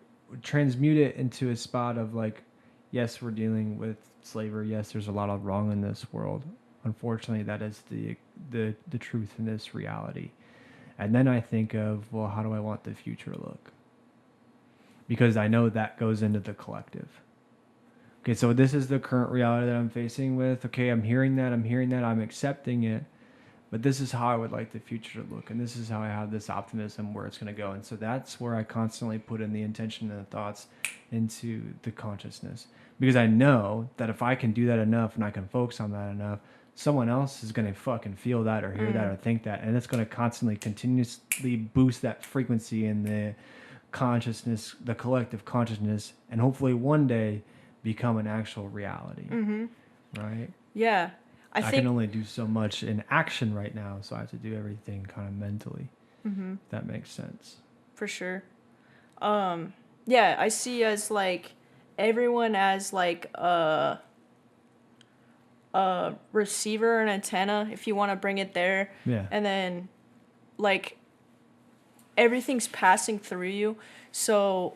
transmute it into a spot of like, yes, we're dealing with slavery. Yes, there's a lot of wrong in this world. Unfortunately, that is the truth in this reality. And then I think of, well, how do I want the future to look? Because I know that goes into the collective. Okay, so this is the current reality that I'm facing with. Okay, I'm hearing that, I'm accepting it. But this is how I would like the future to look. And this is how I have this optimism where it's going to go. And so that's where I constantly put in the intention and the thoughts into the consciousness. Because I know that if I can do that enough and I can focus on that enough, someone else is going to fucking feel that or hear that or think that. And it's going to constantly, continuously boost that frequency in the consciousness, the collective consciousness, and hopefully one day become an actual reality. Right? Yeah. I think can only do so much in action right now, so I have to do everything kind of mentally. If that makes sense. For sure. Yeah, I see as like everyone as like a receiver, an antenna, if you want to bring it there. Yeah. And then like everything's passing through you. So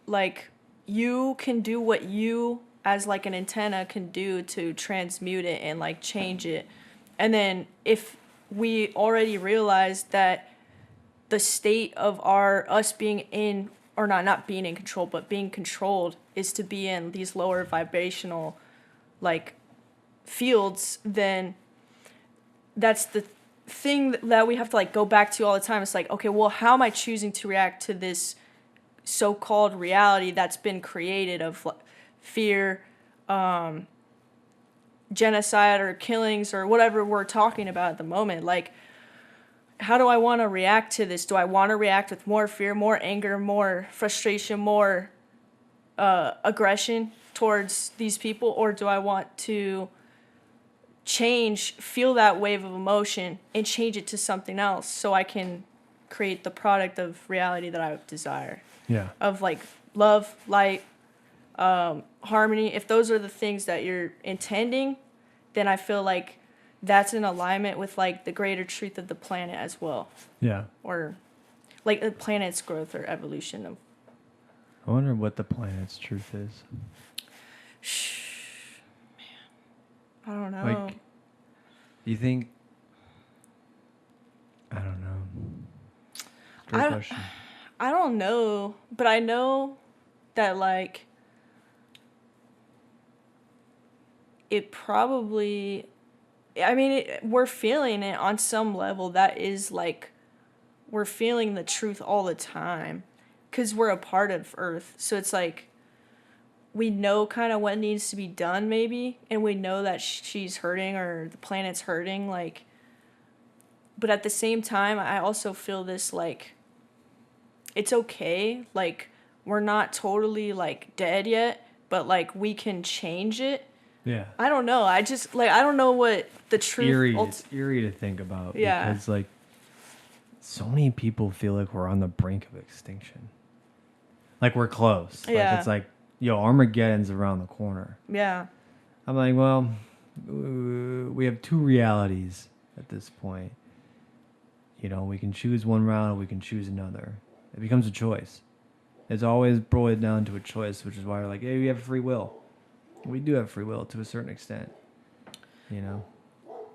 like you can do what you as like an antenna can do to transmute it and like change it. And then if we already realize that the state of us being in, or not being in control, but being controlled is to be in these lower vibrational like fields, then that's the thing that we have to like go back to all the time. It's like, okay, well, how am I choosing to react to this so-called reality that's been created of fear, genocide or killings or whatever we're talking about at the moment? Like, how do I want to react to this? Do I want to react with more fear, more anger, more frustration, more aggression towards these people? Or do I want to feel that wave of emotion and change it to something else so I can create the product of reality that I desire? Yeah. Of like love, light, harmony. If those are the things that you're intending, then I feel like that's in alignment with like the greater truth of the planet as well. Yeah. Or like the planet's growth or evolution. I wonder what the planet's truth is. Man, I don't know. Like, you think? I don't know. Great question. I don't know, but I know that like it probably, I mean, we're feeling it on some level. That is like, we're feeling the truth all the time because we're a part of Earth. So it's like, we know kind of what needs to be done maybe, and we know that she's hurting or the planet's hurting, like, but at the same time, I also feel this like, it's okay, like, we're not totally like dead yet, but like we can change it. Yeah. I don't know. I just like, I don't know what the truth. It's eerie to think about. Yeah. Because like so many people feel like we're on the brink of extinction. Like we're close. Yeah. Like it's like, yo, Armageddon's around the corner. Yeah. I'm like, well, we have two realities at this point. You know, we can choose one route or we can choose another. It becomes a choice. It's always boiled down to a choice, which is why we're like, hey, we have free will. We do have free will to a certain extent, you know?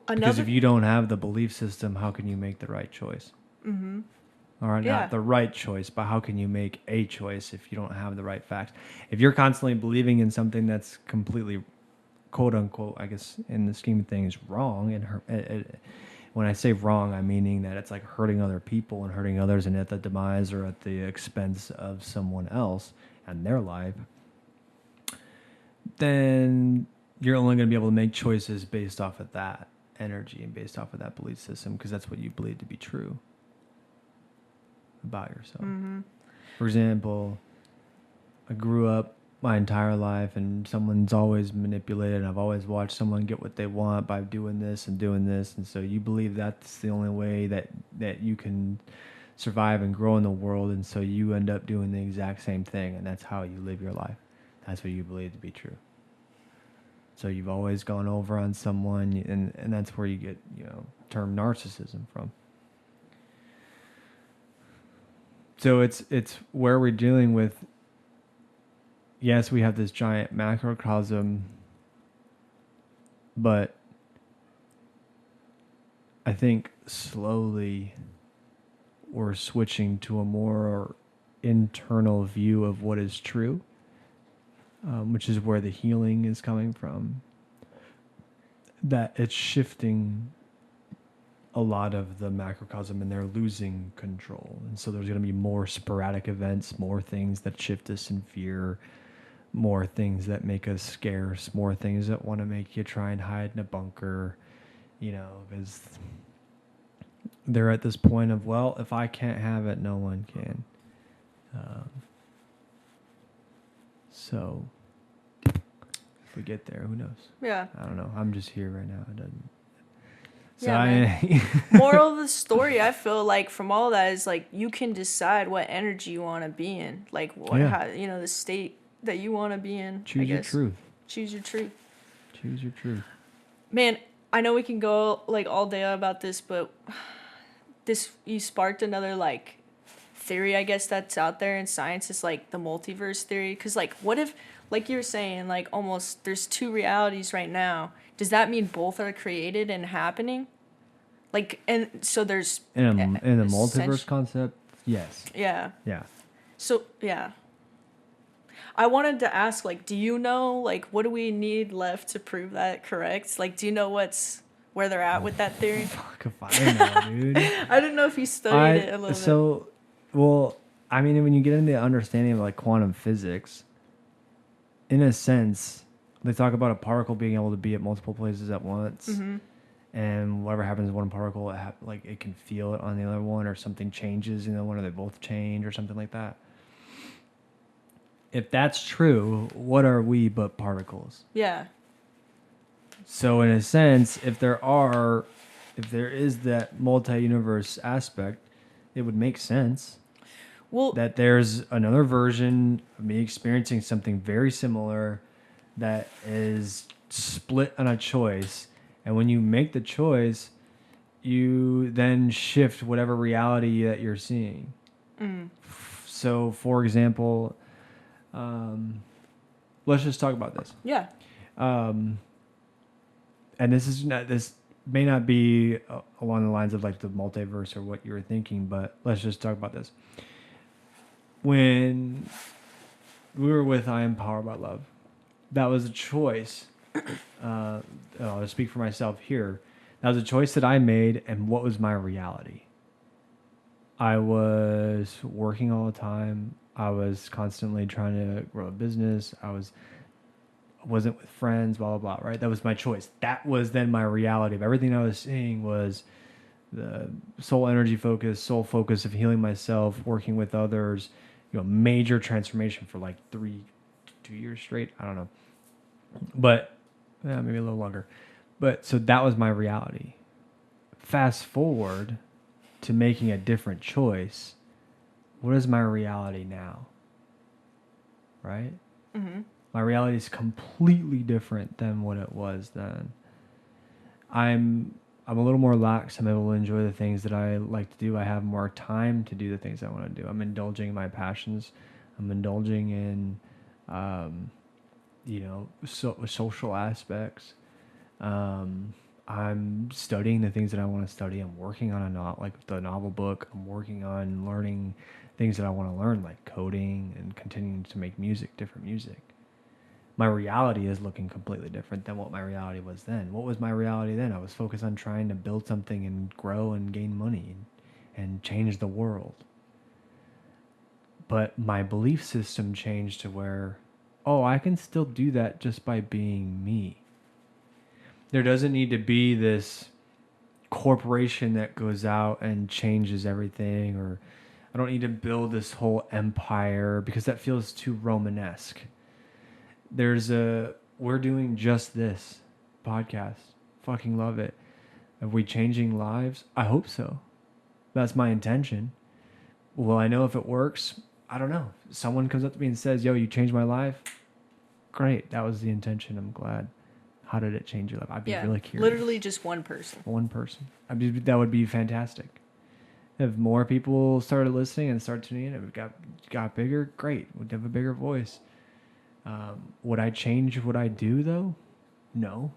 Because if you don't have the belief system, how can you make the right choice? Mm-hmm. Or not the right choice, but how can you make a choice if you don't have the right facts? If you're constantly believing in something that's completely, quote unquote, I guess in the scheme of things, wrong, and when I say wrong, I'm meaning that it's like hurting other people and hurting others and at the demise or at the expense of someone else and their life, then you're only going to be able to make choices based off of that energy and based off of that belief system, because that's what you believe to be true about yourself. For example, I grew up my entire life and someone's always manipulated, and I've always watched someone get what they want by doing this, and so you believe that's the only way that you can survive and grow in the world, and so you end up doing the exact same thing, and that's how you live your life. That's what you believe to be true. So you've always gone over on someone, and that's where you get, term narcissism from. So it's where we're dealing with, yes, we have this giant macrocosm, but I think slowly we're switching to a more internal view of what is true, which is where the healing is coming from. That it's shifting a lot of the macrocosm, and they're losing control. And so there's going to be more sporadic events, more things that shift us in fear, more things that make us scarce, more things that want to make you try and hide in a bunker, because they're at this point of, well, if I can't have it, no one can. So if we get there, who knows? Yeah. I don't know. I'm just here right now. It doesn't. So Yeah, moral of the story, I feel like from all that is like you can decide what energy you want to be in, like how, the state that you want to be in. Choose your truth. Choose your truth. Choose your truth. Man, I know we can go like all day about this, but you sparked another like theory, I guess, that's out there in science. Is like the multiverse theory. Because like, what if, like you were saying, like almost there's two realities right now. Does that mean both are created and happening? Like, and so there's in the multiverse concept, yes. Yeah. Yeah. So yeah. I wanted to ask, like, do you know, like, what do we need left to prove that correct? Like, do you know where they're at with that theory? Fuck if I know, dude. I didn't know if you studied it a little bit. So, well, I mean, when you get into the understanding of like quantum physics, in a sense, they talk about a particle being able to be at multiple places at once. Mm-hmm. And whatever happens in one particle, it can feel it on the other one, or something changes in the one, or they both change, or something like that. If that's true, what are we but particles? Yeah. So in a sense, if there is that multi-universe aspect, it would make sense. Well, that there's another version of me experiencing something very similar that is split on a choice. And when you make the choice, you then shift whatever reality that you're seeing. Mm. So, for example, let's just talk about this. Yeah. And this may not be along the lines of like the multiverse or what you were thinking, but let's just talk about this. When we were with I Am Powered by Love, that was a choice. I'll just speak for myself here. That was a choice that I made, and what was my reality? I was working all the time. I was constantly trying to grow a business. I wasn't with friends, blah, blah, blah, right? That was my choice. That was then my reality of everything I was seeing was the soul energy focus, soul focus of healing myself, working with others, major transformation for like 2 years straight. I don't know. But maybe a little longer. But so that was my reality. Fast forward to making a different choice. What is my reality now? Right? Mm-hmm. My reality is completely different than what it was then. I'm a little more lax. I'm able to enjoy the things that I like to do. I have more time to do the things I want to do. I'm indulging in my passions. I'm indulging in, social aspects. I'm studying the things that I want to study. I'm working on the novel book. I'm working on learning things that I want to learn, like coding and continuing to make different music. My reality is looking completely different than what my reality was then. What was my reality then? I was focused on trying to build something and grow and gain money and change the world. But my belief system changed to where oh, I can still do that just by being me. There doesn't need to be this corporation that goes out and changes everything, or I don't need to build this whole empire because that feels too Romanesque. We're doing just this podcast. Fucking love it. Are we changing lives? I hope so. That's my intention. Will I know if it works? I don't know. Someone comes up to me and says, yo, you changed my life. Great. That was the intention. I'm glad. How did it change your life? I'd be really curious. Literally just one person. One person. That would be fantastic. If more people started listening and started tuning in, if it got bigger, great. We'd have a bigger voice. Would I change what I do, though? No.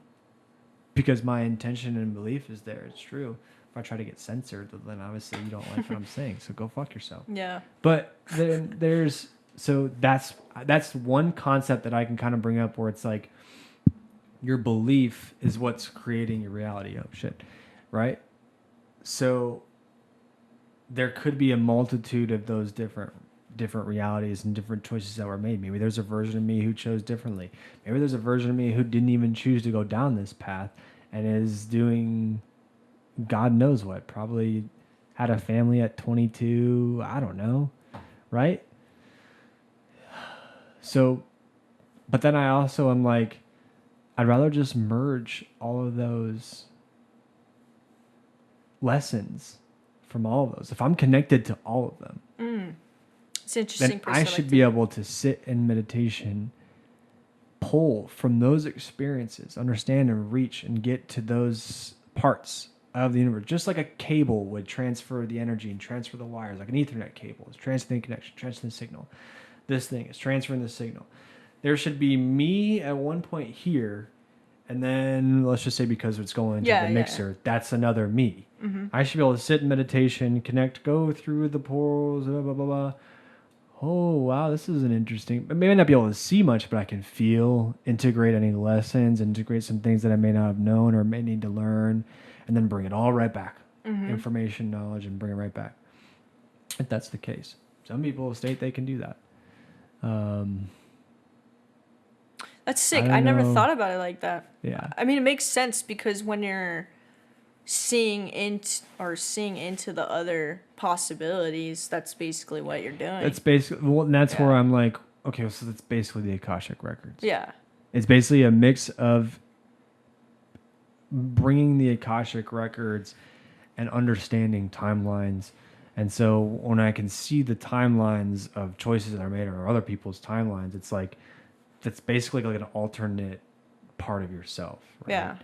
Because my intention and belief is there. It's true. If I try to get censored, then obviously you don't like what I'm saying. So go fuck yourself. Yeah. But then that's one concept that I can kind of bring up where it's like your belief is what's creating your reality. Oh, shit. Right? So there could be a multitude of those different realities and different choices that were made. Maybe there's a version of me who chose differently. Maybe there's a version of me who didn't even choose to go down this path and is doing God knows what. Probably had a family at 22. I don't know. Right? So, but then I also am like, I'd rather just merge all of those lessons from all of those. If I'm connected to all of them, it's interesting. Then I should be able to sit in meditation, pull from those experiences, understand and reach and get to those parts of the universe. Just like a cable would transfer the energy and transfer the wires, like an Ethernet cable is transferring the connection, transferring the signal. This thing is transferring the signal. There should be me at one point here, and then let's just say because it's going to the mixer, that's another me. Mm-hmm. I should be able to sit in meditation, connect, go through the portals, blah, blah, blah, blah. Oh, wow, this is an interesting... I may not be able to see much, but I can feel, integrate any lessons, integrate some things that I may not have known or may need to learn, and then bring it all right back. Mm-hmm. Information, knowledge, and bring it right back. If that's the case. Some people state they can do that. That's sick. I never thought about it like that. Yeah. I mean, it makes sense because when you're seeing into the other possibilities, that's basically what you're doing. That's basically, well, and that's where I'm like, okay, so that's basically the Akashic Records. Yeah. It's basically a mix of bringing the Akashic Records and understanding timelines. And so when I can see the timelines of choices that are made or other people's timelines, it's like, that's basically like an alternate part of yourself. Right? Yeah.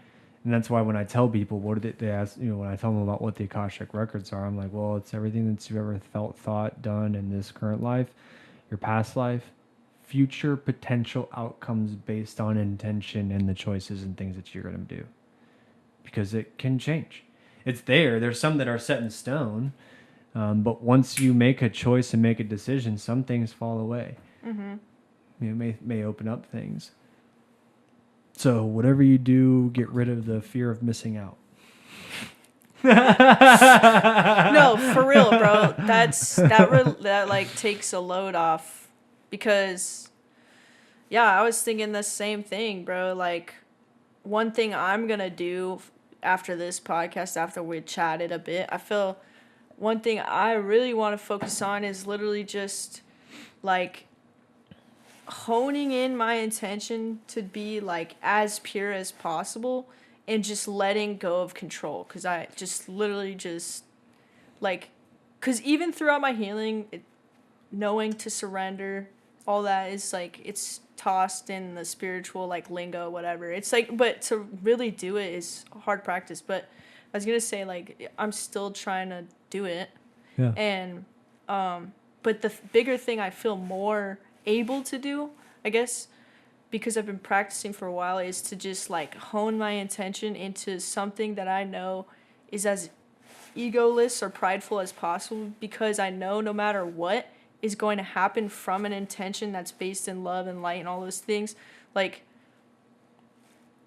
And that's why when I tell people, what did they ask, when I tell them about what the Akashic Records are, I'm like, well, it's everything that you've ever felt, thought, done in this current life, your past life, future potential outcomes based on intention and the choices and things that you're going to do. Because it can change. It's there. There's some that are set in stone. But once you make a choice and make a decision, some things fall away. Mm-hmm. May open up things. So whatever you do, get rid of the fear of missing out. No, for real, bro. That like takes a load off because, yeah, I was thinking the same thing, bro. Like, one thing I'm gonna do after this podcast, after we chatted a bit, I feel one thing I really want to focus on is literally just like honing in my intention to be like as pure as possible and just letting go of control. Cause I just literally just like, cause even throughout my healing, knowing to surrender, all that is like, it's tossed in the spiritual like lingo, whatever. It's like, but to really do it is hard practice. But I was going to say like, I'm still trying to do it. Yeah. And, but the bigger thing I feel more able to do, I guess, because I've been practicing for a while, is to just like hone my intention into something that I know is as egoless or prideful as possible, because I know no matter what is going to happen from an intention that's based in love and light and all those things, like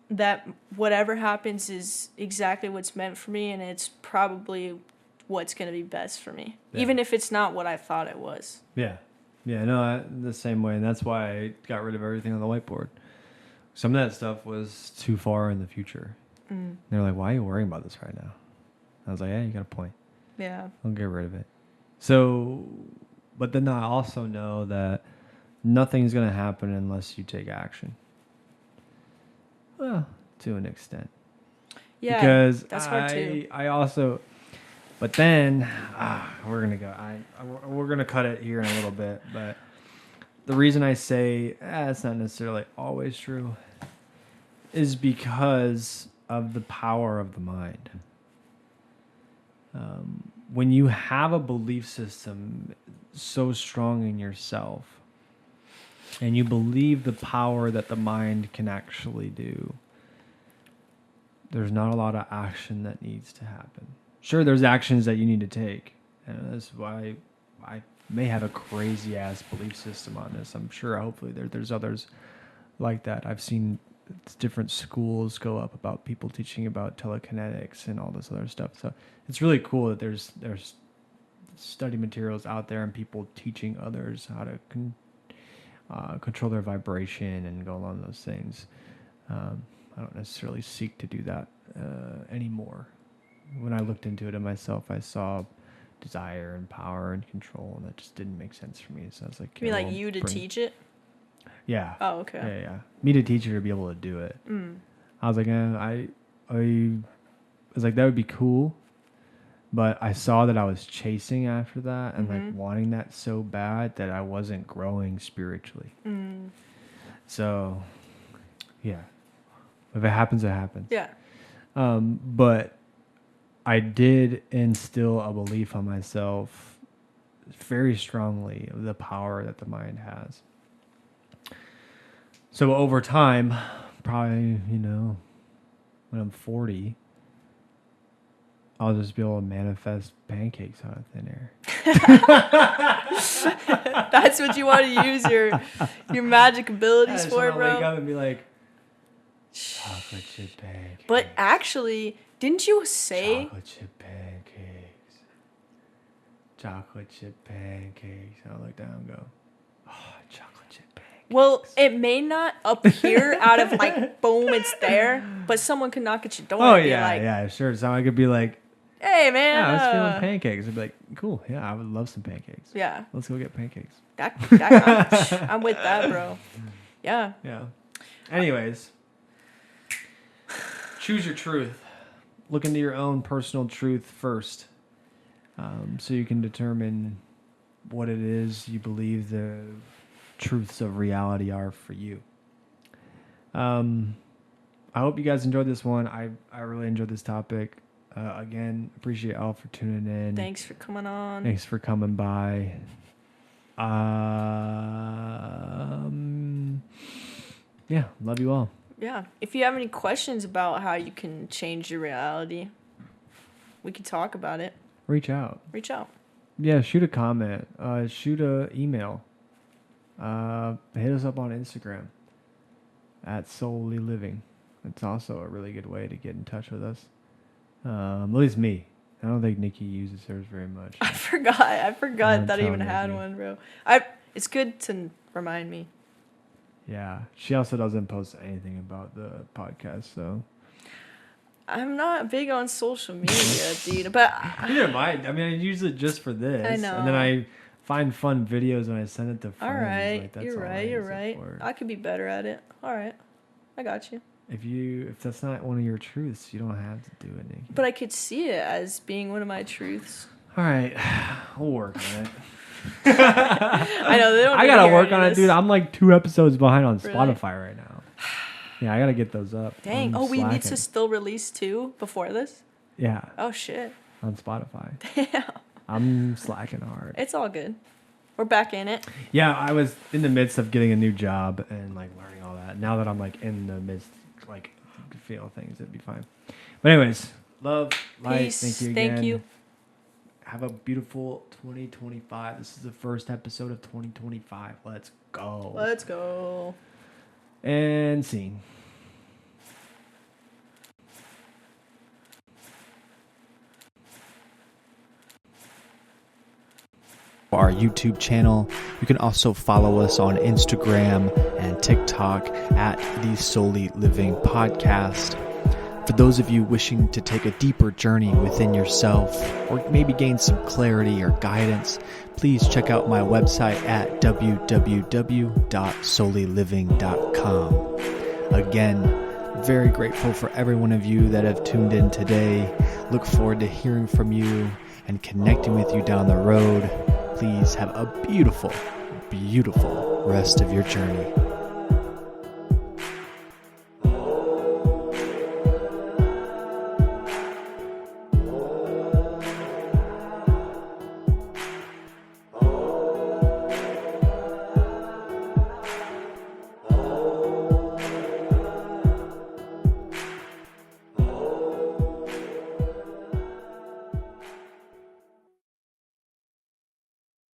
that whatever happens is exactly what's meant for me, and it's probably what's going to be best for me, even if it's not what I thought it was. Yeah. Yeah, no, the same way, and that's why I got rid of everything on the whiteboard. Some of that stuff was too far in the future. They're like, "Why are you worrying about this right now?" I was like, "Yeah, you got a point. Yeah. I'll get rid of it." So, but then I also know that nothing's gonna happen unless you take action. Well, to an extent. Yeah. Because that's hard too. I also, but then we're gonna go. We're gonna cut it here in a little bit. But the reason I say it's not necessarily always true is because of the power of the mind. When you have a belief system so strong in yourself, and you believe the power that the mind can actually do, there's not a lot of action that needs to happen. Sure, there's actions that you need to take. And that's why I may have a crazy ass belief system on this. I'm sure hopefully there's others like that. I've seen different schools go up about people teaching about telekinetics and all this other stuff. So it's really cool that there's study materials out there and people teaching others how to control their vibration and go along those things. I don't necessarily seek to do that anymore. When I looked into it in myself, I saw desire and power and control, and that just didn't make sense for me. So I was like, You mean like you to teach it? Yeah. Oh, okay. Yeah. Me to teach her to be able to do it. I was like, I was like, that would be cool. But I saw that I was chasing after that and like wanting that so bad that I wasn't growing spiritually. So, yeah. If it happens, it happens. Yeah. But I did instill a belief on myself very strongly of the power that the mind has. So over time, probably, when I'm 40, I'll just be able to manifest pancakes out of thin air. That's what you want to use your magic abilities I just for, want to bro. wake up and be like, chocolate chip pancakes. But actually, didn't you say Chocolate chip pancakes. Chocolate chip pancakes. And I'll look down and go, chocolate chip pancakes. Well, it may not appear out of like, boom, it's there, but someone could knock at your door Oh, and be yeah, like, yeah, sure. So I could be like, hey, man. I was feeling pancakes. I'd be like, cool. Yeah, I would love some pancakes. Yeah. Let's go get pancakes. I'm with that, bro. Yeah. Yeah. Anyways, choose your truth. Look into your own personal truth first, so you can determine what it is you believe the truths of reality are for you. I hope you guys enjoyed this one. I really enjoyed this topic. Again, appreciate all for tuning in. Thanks for coming on. Thanks for coming by. Yeah, love you all. Yeah. If you have any questions about how you can change your reality, we can talk about it. Reach out. Reach out. Yeah, shoot a comment. Shoot a email. Hit us up on Instagram at Soully Living. It's also a really good way to get in touch with us. At least me. I don't think Nicki uses hers very much. I forgot that I even had Nicki. one, bro. It's good to remind me. Yeah, she also doesn't post anything about the podcast, so. I'm not big on social media, dude. But Neither am I. I mean, I use it just for this. I know. And then I find fun videos and I send it to friends. all right, Like, that's you're all I right. You're use it right. for. I could be better at it. All right, I got you. If that's not one of your truths, you don't have to do it, Nicki. But I could see it as being one of my truths. All right, we'll work on it. I know they don't. I need to gotta hear work any on of it, this. dude. I'm like 2 episodes behind on Really? Spotify right now. Yeah, I gotta get those up. Dang. I'm We need to slacking. still release 2 before this. Yeah, Oh shit. on Spotify. Damn. I'm slacking hard. It's all good. We're back in it. Yeah, I was in the midst of getting a new job and like learning all that. Now that I'm like in the midst, like feel things, it'd be fine. But anyways, love, light. Peace. Thank you again. Thank you. Have a beautiful 2025. This is the first episode of 2025. Let's go. Let's go. And scene. our YouTube channel. You can also follow us on Instagram and TikTok at the Soully Living Podcast. For those of you wishing to take a deeper journey within yourself or maybe gain some clarity or guidance, please check out my website at www.soullyliving.com. Again, very grateful for every one of you that have tuned in today. Look forward to hearing from you and connecting with you down the road. Please have a beautiful, beautiful rest of your journey.